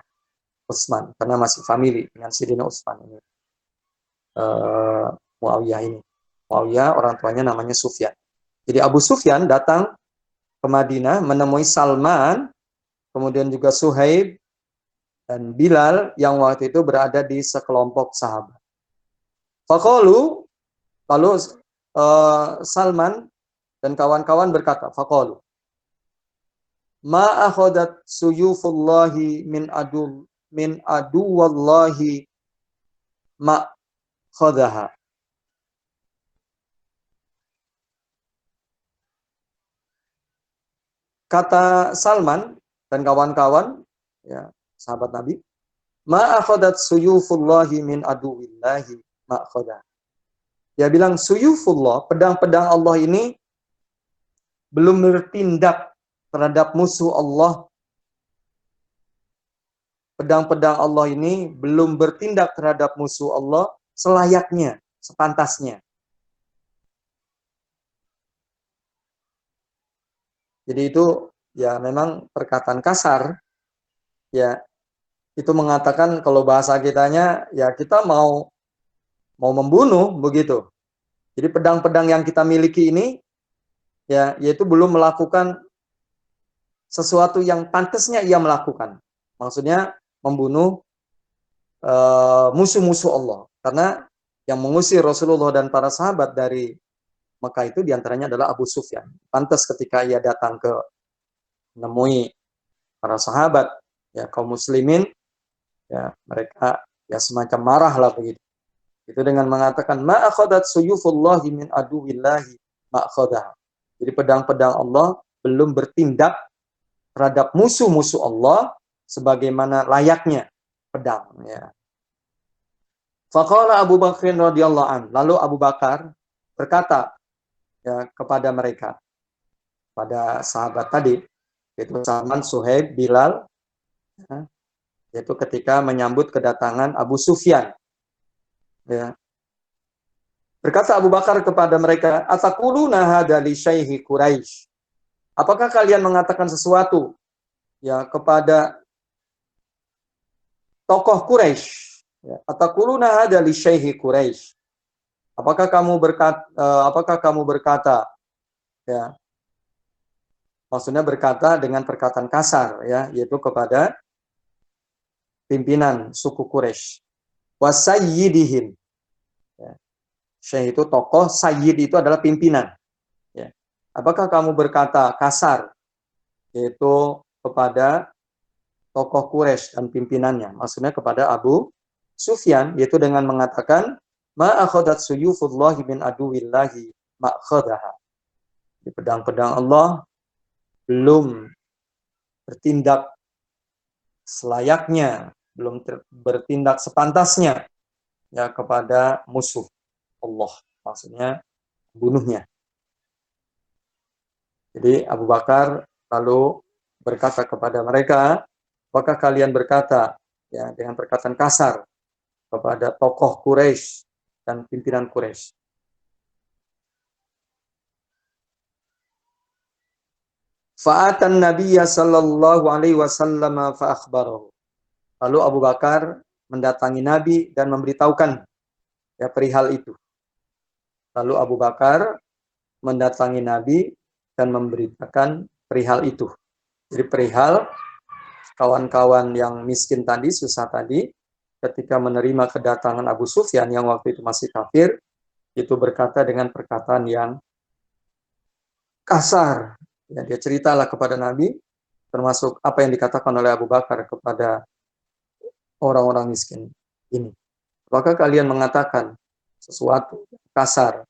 Utsman karena masih famili dengan Sayyidina Utsman ini. Muawiyah ini. Muawiyah orang tuanya namanya Sufyan. Jadi Abu Sufyan datang ke Madinah menemui Salman, kemudian juga Suhaib dan Bilal yang waktu itu berada di sekelompok sahabat. Faqalu, lalu Salman dan kawan-kawan berkata, faqalu, ma akhadat suyufullahi min adu wallahi ma khadaha. Kata Salman dan kawan-kawan ya, sahabat Nabi, ma akhadat suyufullahi min aduwillahi ma khadaha. Dia bilang suyufullah, pedang-pedang Allah ini belum bertindak terhadap musuh Allah. Pedang-pedang Allah ini belum bertindak terhadap musuh Allah selayaknya, sepantasnya. Jadi itu ya memang perkataan kasar, ya itu mengatakan kalau bahasa kitanya ya kita mau membunuh begitu. Jadi pedang-pedang yang kita miliki ini ya yaitu belum melakukan sesuatu yang pantasnya ia melakukan. Maksudnya membunuh musuh-musuh Allah. Karena yang mengusir Rasulullah dan para sahabat dari Mekah itu diantaranya adalah Abu Sufyan. Pantas ketika ia datang ke menemui para sahabat, ya kaum muslimin, ya mereka ya semacam marah lah begitu. Itu dengan mengatakan ma akhadat suyufullahi min aduwillahi ma akhadah. Jadi pedang-pedang Allah belum bertindak terhadap musuh-musuh Allah sebagaimana layaknya pedang ya. Faqala Abu Bakr radhiyallahu an, lalu Abu Bakar berkata ya kepada mereka, pada sahabat tadi, yaitu Salman, Suhaib, Bilal ya, yaitu ketika menyambut kedatangan Abu Sufyan ya. Berkata Abu Bakar kepada mereka, ataquluna hadza li syaihi Quraisy. Apakah kalian mengatakan sesuatu ya kepada tokoh Quraisy? Ya, ataquluna hadza li syaihi Quraisy. Apakah kamu berkata ya, maksudnya berkata dengan perkataan kasar ya, yaitu kepada pimpinan suku Quraisy. Wasayyidihim. Ya. Syekh itu tokoh, sayyid itu adalah pimpinan. Ya. Apakah kamu berkata kasar yaitu kepada tokoh Quraisy dan pimpinannya? Maksudnya kepada Abu Sufyan, yaitu dengan mengatakan ma akhadat suyufullahi min aduwillahi ma khadaha. Di pedang-pedang Allah belum bertindak selayaknya, belum bertindak sepantasnya ya kepada musuh Allah, maksudnya bunuhnya. Jadi Abu Bakar lalu berkata kepada mereka, apakah kalian berkata ya dengan perkataan kasar kepada tokoh Quraisy dan pimpinan Quraisy? Fa'atan Nabiyya sallallahu alaihi wasallam fa akhbarahu. Lalu Abu Bakar mendatangi Nabi dan memberitahukan ya perihal itu. Lalu Abu Bakar mendatangi Nabi dan memberitakan perihal itu. Jadi perihal kawan-kawan yang miskin tadi, susah tadi, ketika menerima kedatangan Abu Sufyan yang waktu itu masih kafir, itu berkata dengan perkataan yang kasar. Ya, dia ceritalah kepada Nabi termasuk apa yang dikatakan oleh Abu Bakar kepada orang-orang miskin ini. Apakah kalian mengatakan sesuatu kasar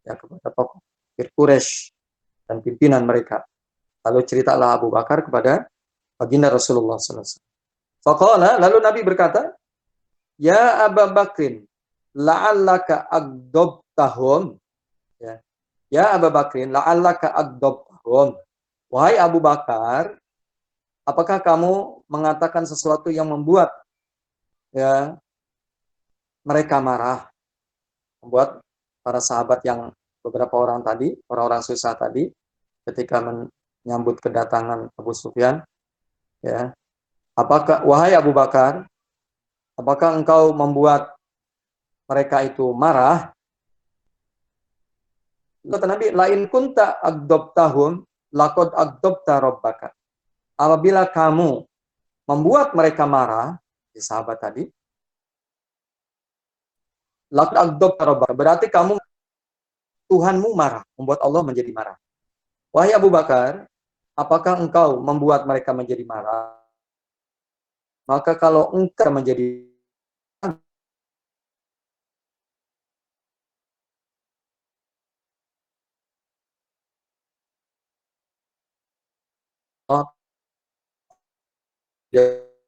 ya kepada tokoh Quraisy dan pimpinan mereka? Lalu ceritalah Abu Bakar kepada baginda Rasulullah SAW. Faqala, lalu Nabi berkata, Ya Abu Bakrin, la'allaka agdobtahum. Ya Abu Bakrin, la'allaka agdobtahum. Wahai Abu Bakar, apakah kamu mengatakan sesuatu yang membuat ya mereka marah? Membuat para sahabat yang beberapa orang tadi, orang-orang susah tadi, ketika menyambut kedatangan Abu Sufyan, ya, apakah, wahai Abu Bakar, apakah engkau membuat mereka itu marah? Kata Nabi, lain kunta agdobtahum, laqad agdobta rabbaka. Apabila kamu membuat mereka marah, di sahabat tadi, laqad agdobta rabbaka, berarti kamu, Tuhanmu marah, membuat Allah menjadi marah. Wahai Abu Bakar, apakah engkau membuat mereka menjadi marah? Maka kalau engkau menjadi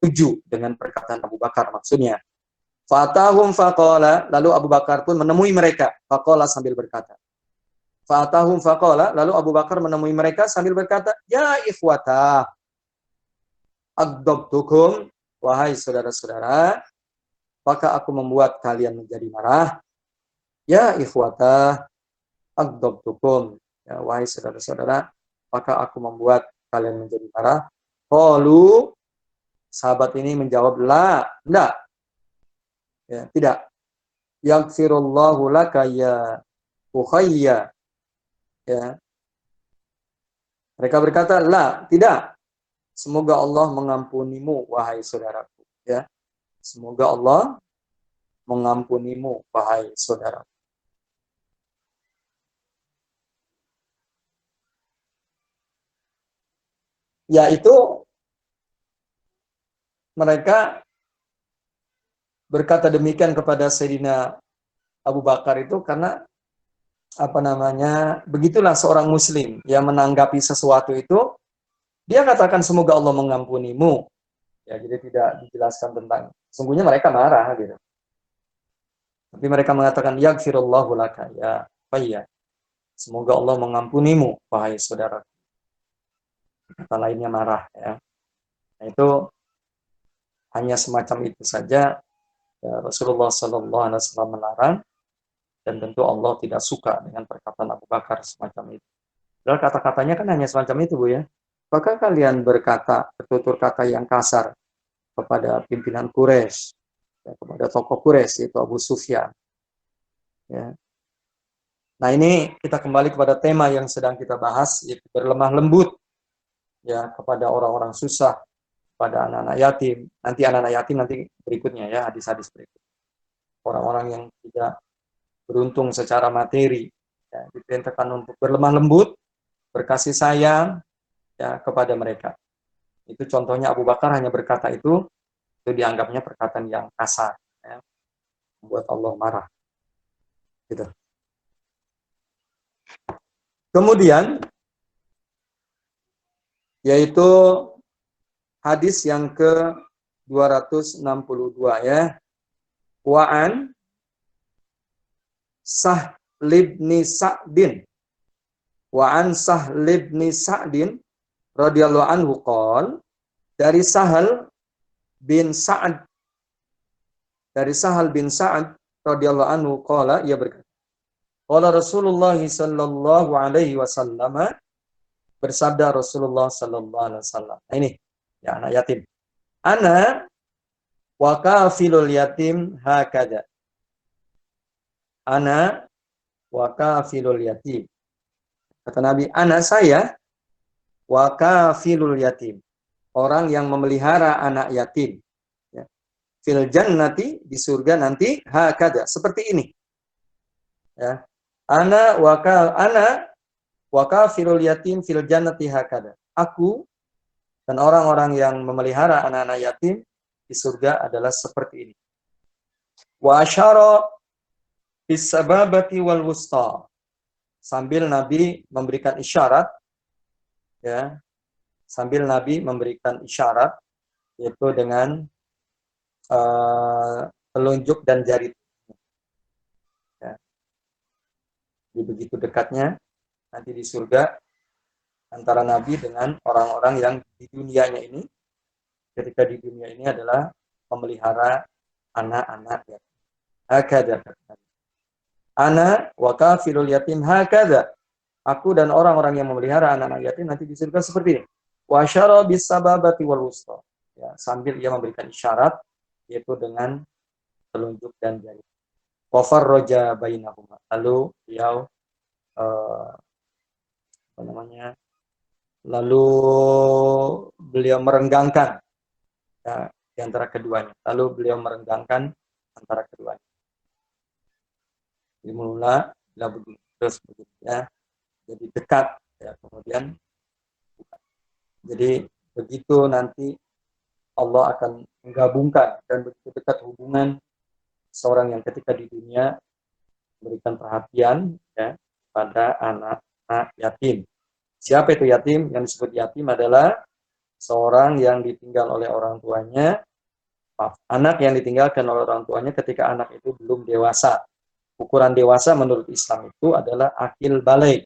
setuju dengan perkataan Abu Bakar maksudnya. Fatahum faqala, lalu Abu Bakar pun menemui mereka. Faqala sambil berkata. Fatahum faqala, lalu Abu Bakar menemui mereka sambil berkata, Ya ikhwata, agdobtukum, wahai saudara-saudara, apakah aku membuat kalian menjadi marah? Ya ikhwata, agdobtukum, ya, wahai saudara-saudara, apakah aku membuat kalian menjadi marah? Qalu, sahabat ini menjawab, la, enggak. Ya, tidak. Yaghfirullahu laka ya ukhayya. Ya. Mereka berkata, la, tidak. Semoga Allah mengampunimu, wahai saudaraku. Ya. Semoga Allah mengampunimu, wahai saudara. Yaitu mereka berkata demikian kepada Sayyidina Abu Bakar itu karena begitulah seorang muslim yang menanggapi sesuatu itu, dia katakan semoga Allah mengampunimu. Ya, jadi tidak dijelaskan tentang sungguhnya mereka marah gitu. Tapi mereka mengatakan yaghfirullahu laka ya fayya. Semoga Allah mengampunimu, wahai saudara. Kata lainnya marah ya. Nah, itu hanya semacam itu saja. Ya, Rasulullah SAW melarang, dan tentu Allah tidak suka dengan perkataan Abu Bakar semacam itu. Padahal kata-katanya kan hanya semacam itu, Bu ya. Apakah kalian bertutur kata yang kasar kepada pimpinan Quraisy, ya, kepada tokoh Quraisy yaitu Abu Sufyan. Ya. Nah, ini kita kembali kepada tema yang sedang kita bahas, yaitu berlemah lembut ya kepada orang-orang susah, pada anak-anak yatim. Nanti anak-anak yatim nanti berikutnya ya, hadis-hadis berikut. Orang-orang yang tidak beruntung secara materi, ya, diperintahkan untuk berlemah lembut, berkasih sayang ya kepada mereka. Itu contohnya Abu Bakar hanya berkata itu dianggapnya perkataan yang kasar, ya, membuat Allah marah. Gitu. Kemudian yaitu hadis yang ke 262 ya. Wa'an Sahl ibn Sa'din. Wa'an Sahl ibn Sa'din radhiyallahu anhu qol, dari Sahal bin Sa'ad, dari Sahal bin Sa'ad radhiyallahu anhu qala, ia berkata, qala Rasulullah sallallahu alaihi wasallam, bersabda Rasulullah sallallahu alaihi wasallam. Nah, ini ya anak yatim. Ana wa kafilul yatim hakada. Ana wa kafilul yatim. Kata Nabi, ana saya wa kafilul yatim. Orang yang memelihara anak yatim. Ya. Fil jannati, di surga nanti, hakada, seperti ini. Ya. Ana wa kafilul yatim fil jannati hakada. Aku Dan orang-orang yang memelihara anak-anak yatim di surga adalah seperti ini. Wa asyara bis sababati wal wusta. Sambil Nabi memberikan isyarat, ya, sambil Nabi memberikan isyarat, yaitu dengan telunjuk dan jari. Ya. Jadi begitu dekatnya nanti di surga antara Nabi dengan orang-orang yang di dunianya ini, ketika di dunia ini adalah memelihara anak-anak yatim. Hakadha. Ana wa kafilul yatim hakadha. Aku dan orang-orang yang memelihara anak-anak yatim nanti di surga seperti ini. Wa asyara bis sababati wal wusta. Ya, sambil ia memberikan isyarat, yaitu dengan telunjuk dan jari. Wa farraja bainahuma. Lalu beliau lalu beliau merenggangkan, ya, di antara keduanya. Lalu beliau merenggangkan antara keduanya. Jadi mula bila begini terus begitu, ya. Jadi dekat, ya, kemudian buka. Jadi begitu nanti Allah akan menggabungkan dan begitu dekat hubungan seorang yang ketika di dunia memberikan perhatian, ya, pada anak-anak yatim. Siapa itu yatim? Yang disebut yatim adalah seorang yang ditinggal oleh orang tuanya, anak yang ditinggalkan oleh orang tuanya ketika anak itu belum dewasa. Ukuran dewasa menurut Islam itu adalah akil balik.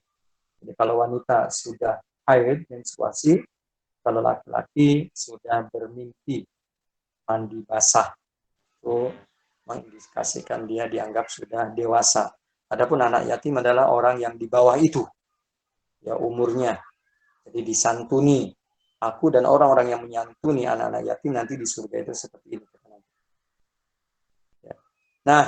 Jadi kalau wanita sudah haid, menstruasi, kalau laki-laki sudah bermimpi, mandi basah, itu mengindikasikan dia dianggap sudah dewasa. Adapun anak yatim adalah orang yang di bawah itu, ya, umurnya. Jadi disantuni. Aku dan orang-orang yang menyantuni anak-anak yatim nanti di surga itu seperti ini. Ya. Nah,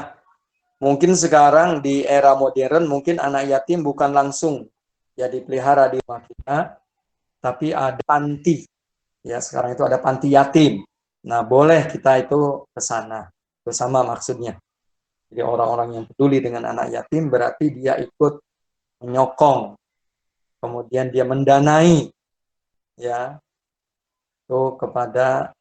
mungkin sekarang di era modern mungkin anak yatim bukan langsung ya dipelihara di rumah kita, tapi ada panti. Ya, sekarang itu ada panti yatim. Nah, boleh kita itu ke sana bersama maksudnya. Jadi orang-orang yang peduli dengan anak yatim berarti dia ikut menyokong, kemudian dia mendanai, ya, itu kepada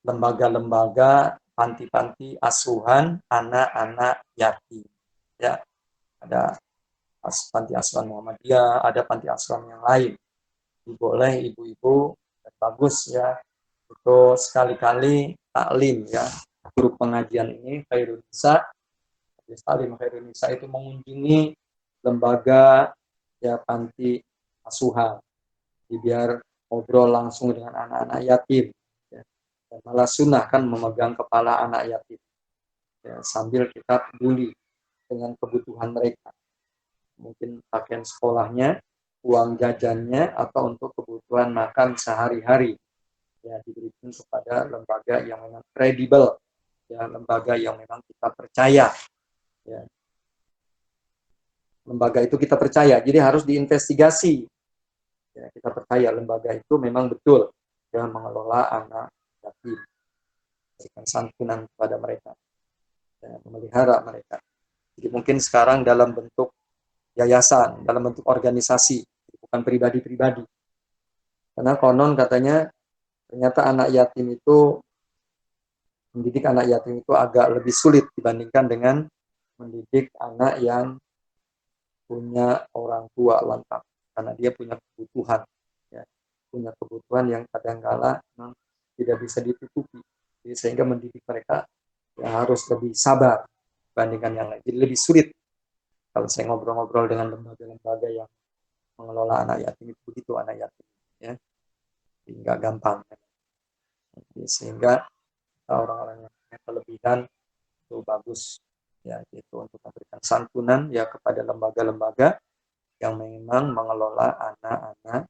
lembaga-lembaga panti-panti asuhan anak-anak yatim. Ya, ada panti asuhan Muhammadiyah, ada panti asuhan yang lain. Boleh ibu-ibu, bagus, ya, itu sekali-kali taklim, ya, guru pengajian ini Khairun Nisa, Salim Khairun Nisa itu mengunjungi lembaga, ya, panti asuhan, biar ngobrol langsung dengan anak-anak yatim, ya. Dan malah sunnah kan memegang kepala anak yatim, ya, sambil kita peduli dengan kebutuhan mereka, mungkin pakaian sekolahnya, uang jajannya, atau untuk kebutuhan makan sehari-hari, ya, diberikan kepada lembaga yang memang kredibel, ya, lembaga yang memang kita percaya, ya. Lembaga itu kita percaya, jadi harus diinvestigasi. Ya, kita percaya lembaga itu memang betul, ya, mengelola anak yatim, memberikan santunan kepada mereka, ya, memelihara mereka. Jadi mungkin sekarang dalam bentuk yayasan, dalam bentuk organisasi, bukan pribadi-pribadi. Karena konon katanya ternyata anak yatim itu, mendidik anak yatim itu agak lebih sulit dibandingkan dengan mendidik anak yang punya orang tua lengkap, karena dia punya kebutuhan, ya, punya kebutuhan yang kadang-kala memang tidak bisa ditutupi. Jadi sehingga mendidik mereka ya harus lebih sabar dibandingkan yang lain. Jadi lebih sulit. Kalau saya ngobrol-ngobrol dengan lembaga-lembaga yang mengelola anak yatim itu begitu, anak yatim, ya, nggak gampang. Jadi, sehingga orang-orang yang punya kelebihan itu bagus, ya, itu untuk memberikan santunan, ya, kepada lembaga-lembaga yang memang mengelola anak-anak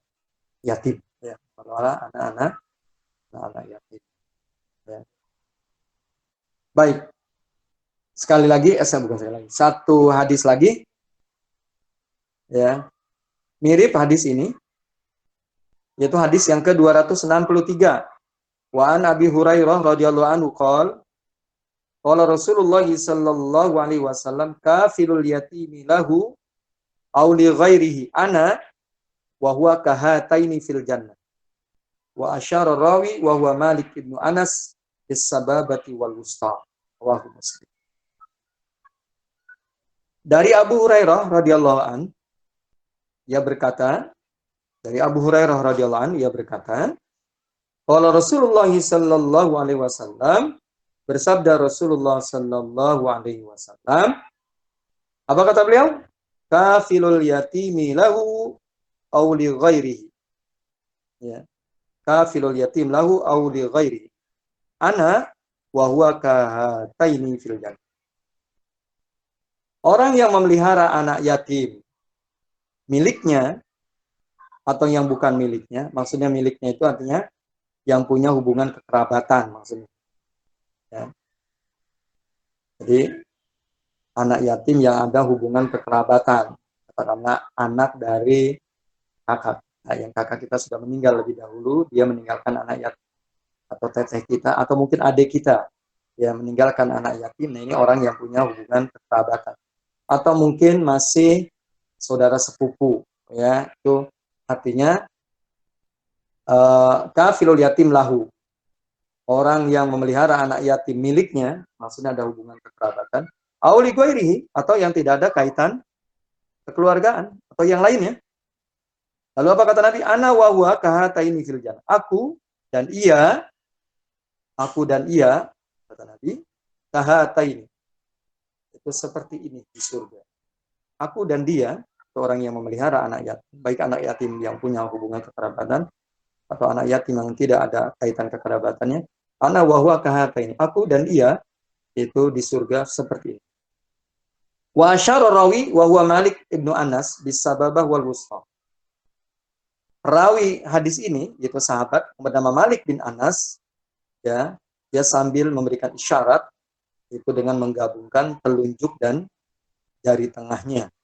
yatim, ya, mengelola anak-anak yatim, ya. Baik, sekali lagi, bukan sekali lagi, satu hadis lagi, ya, mirip hadis ini, yaitu hadis yang ke-263. Wa an Abi Hurairah radhiyallahu anhu qala qala Rasulullah sallallahu alaihi wasallam kafilul yatimi lahu aw li ghairihi ana wa huwa kahataini fil jannah. wa asyara rawi wa huwa Malik bin Anas bis-sababati wal wusta. Rawahu Muslim. Dari Abu Hurairah radhiyallahu an, ia berkata, qala Rasulullah sallallahu alaihi wasallam, bersabda Rasulullah sallallahu alaihi wasallam, apa kata beliau? Kafilul yatimi lahu aw li ghairihi. Ya. Kafilul yatim lahu aw li ghairihi. Ana wa huwa kahataini fil jannah. Orang yang memelihara anak yatim miliknya atau yang bukan miliknya, maksudnya miliknya itu artinya yang punya hubungan kekerabatan maksudnya. Ya. Jadi anak yatim yang ada hubungan kekerabatan, karena anak dari kakak. Nah, yang kakak kita sudah meninggal lebih dahulu, dia meninggalkan anak yatim, atau teteh kita, atau mungkin adik kita, dia meninggalkan anak yatim. Nah, ini orang yang punya hubungan kekerabatan. Atau mungkin masih saudara sepupu, ya, itu artinya kafilul yatim lahu, orang yang memelihara anak yatim miliknya, maksudnya ada hubungan kekerabatan, auli ghairihi, atau yang tidak ada kaitan kekeluargaan atau yang lainnya. Lalu apa kata Nabi? Ana wa huwa kahataini fil jannah. Aku dan ia, kata Nabi, kahataini, itu seperti ini di surga. Aku dan dia, orang yang memelihara anak yatim, baik anak yatim yang punya hubungan kekerabatan atau anak yatim yang tidak ada kaitan kekerabatannya, ana wa huwa kahataini, aku dan ia itu di surga seperti ini. Wa asyara rawi wa huwa Malik ibnu Anas bisababah wal wusta. Rawi hadis ini, yaitu sahabat bernama Malik bin Anas, ya, dia sambil memberikan isyarat itu dengan menggabungkan telunjuk dan jari tengahnya.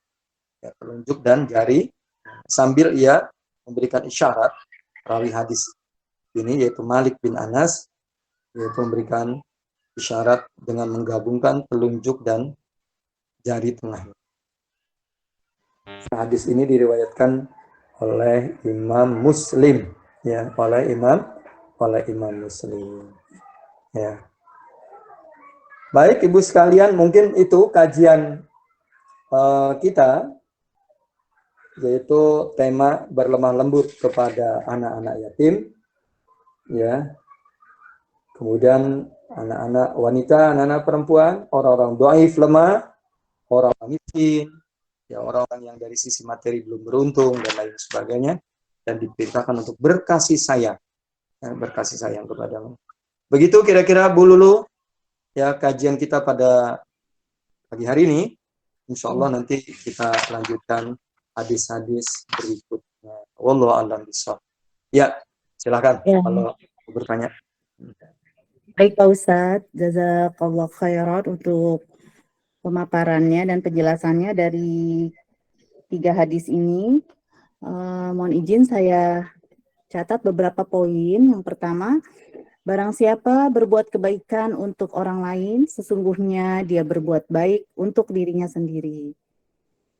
Ya, telunjuk dan jari, sambil ia memberikan isyarat. Rawi hadis ini yaitu Malik bin Anas, yaitu memberikan isyarat dengan menggabungkan telunjuk dan jari tengahnya. Hadis ini diriwayatkan oleh Imam Muslim, ya, oleh Imam Muslim, ya. Baik Ibu sekalian, mungkin itu kajian kita, yaitu tema berlemah lembut kepada anak-anak yatim, ya. Kemudian anak-anak wanita, anak-anak perempuan, orang-orang dhaif, lemah, orang-orang miskin, ya, orang-orang yang dari sisi materi belum beruntung dan lain sebagainya, dan diperintahkan untuk berkasih sayang, ya, berkasih sayang kepada. Begitu kira-kira Bu Lulu, ya, kajian kita pada pagi hari ini. Insya Allah nanti kita lanjutkan hadis-hadis berikutnya. Wallahu a'lam bishawab. Ya, silakan Ya. kalau bertanya. Baik Pak Ustadz, jazakallah khairan untuk pemaparannya dan penjelasannya dari 3 hadis ini. Mohon izin saya catat beberapa poin. Yang pertama, barang siapa berbuat kebaikan untuk orang lain, sesungguhnya dia berbuat baik untuk dirinya sendiri.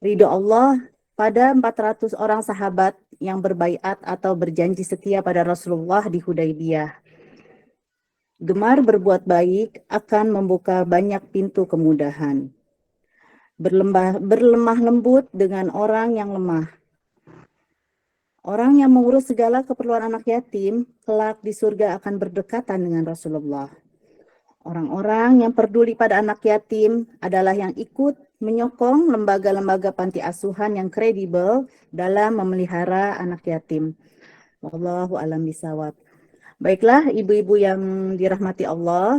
Ridho Allah pada 400 orang sahabat yang berbaiat atau berjanji setia pada Rasulullah di Hudaybiyah. Gemar berbuat baik akan membuka banyak pintu kemudahan. Berlemah lembut dengan orang yang lemah. Orang yang mengurus segala keperluan anak yatim, kelak di surga akan berdekatan dengan Rasulullah. Orang-orang yang peduli pada anak yatim adalah yang ikut menyokong lembaga-lembaga panti asuhan yang kredibel dalam memelihara anak yatim. Wallahu a'lam bishawab. Baiklah, ibu-ibu yang dirahmati Allah,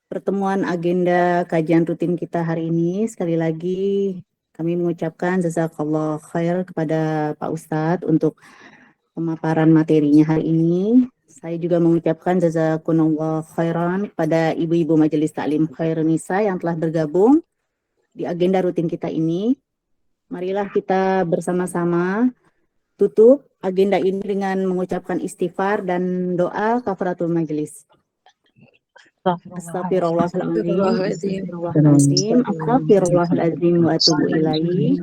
pertemuan agenda kajian rutin kita hari ini, sekali lagi kami mengucapkan jazakallah khair kepada Pak Ustadz untuk pemaparan materinya hari ini. Saya juga mengucapkan jazakumullah khairan kepada ibu-ibu Majelis Taklim Khairun Nisa yang telah bergabung di agenda rutin kita ini. Marilah kita bersama-sama tutup agenda ini dengan mengucapkan istighfar dan doa kafaratul majelis. Astaghfirullahaladzim, astaghfirullahaladzim wa atubu ilaih.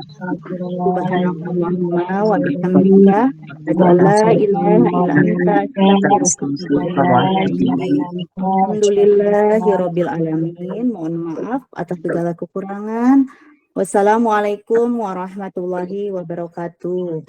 Subhanakallahumma wa bihamdika wa la ilaha illa anta astaghfiruka wa atubu ilaik. Alhamdulillahirabbil alamin. Mohon maaf atas segala kekurangan. Wassalamualaikum warahmatullahi wabarakatuh.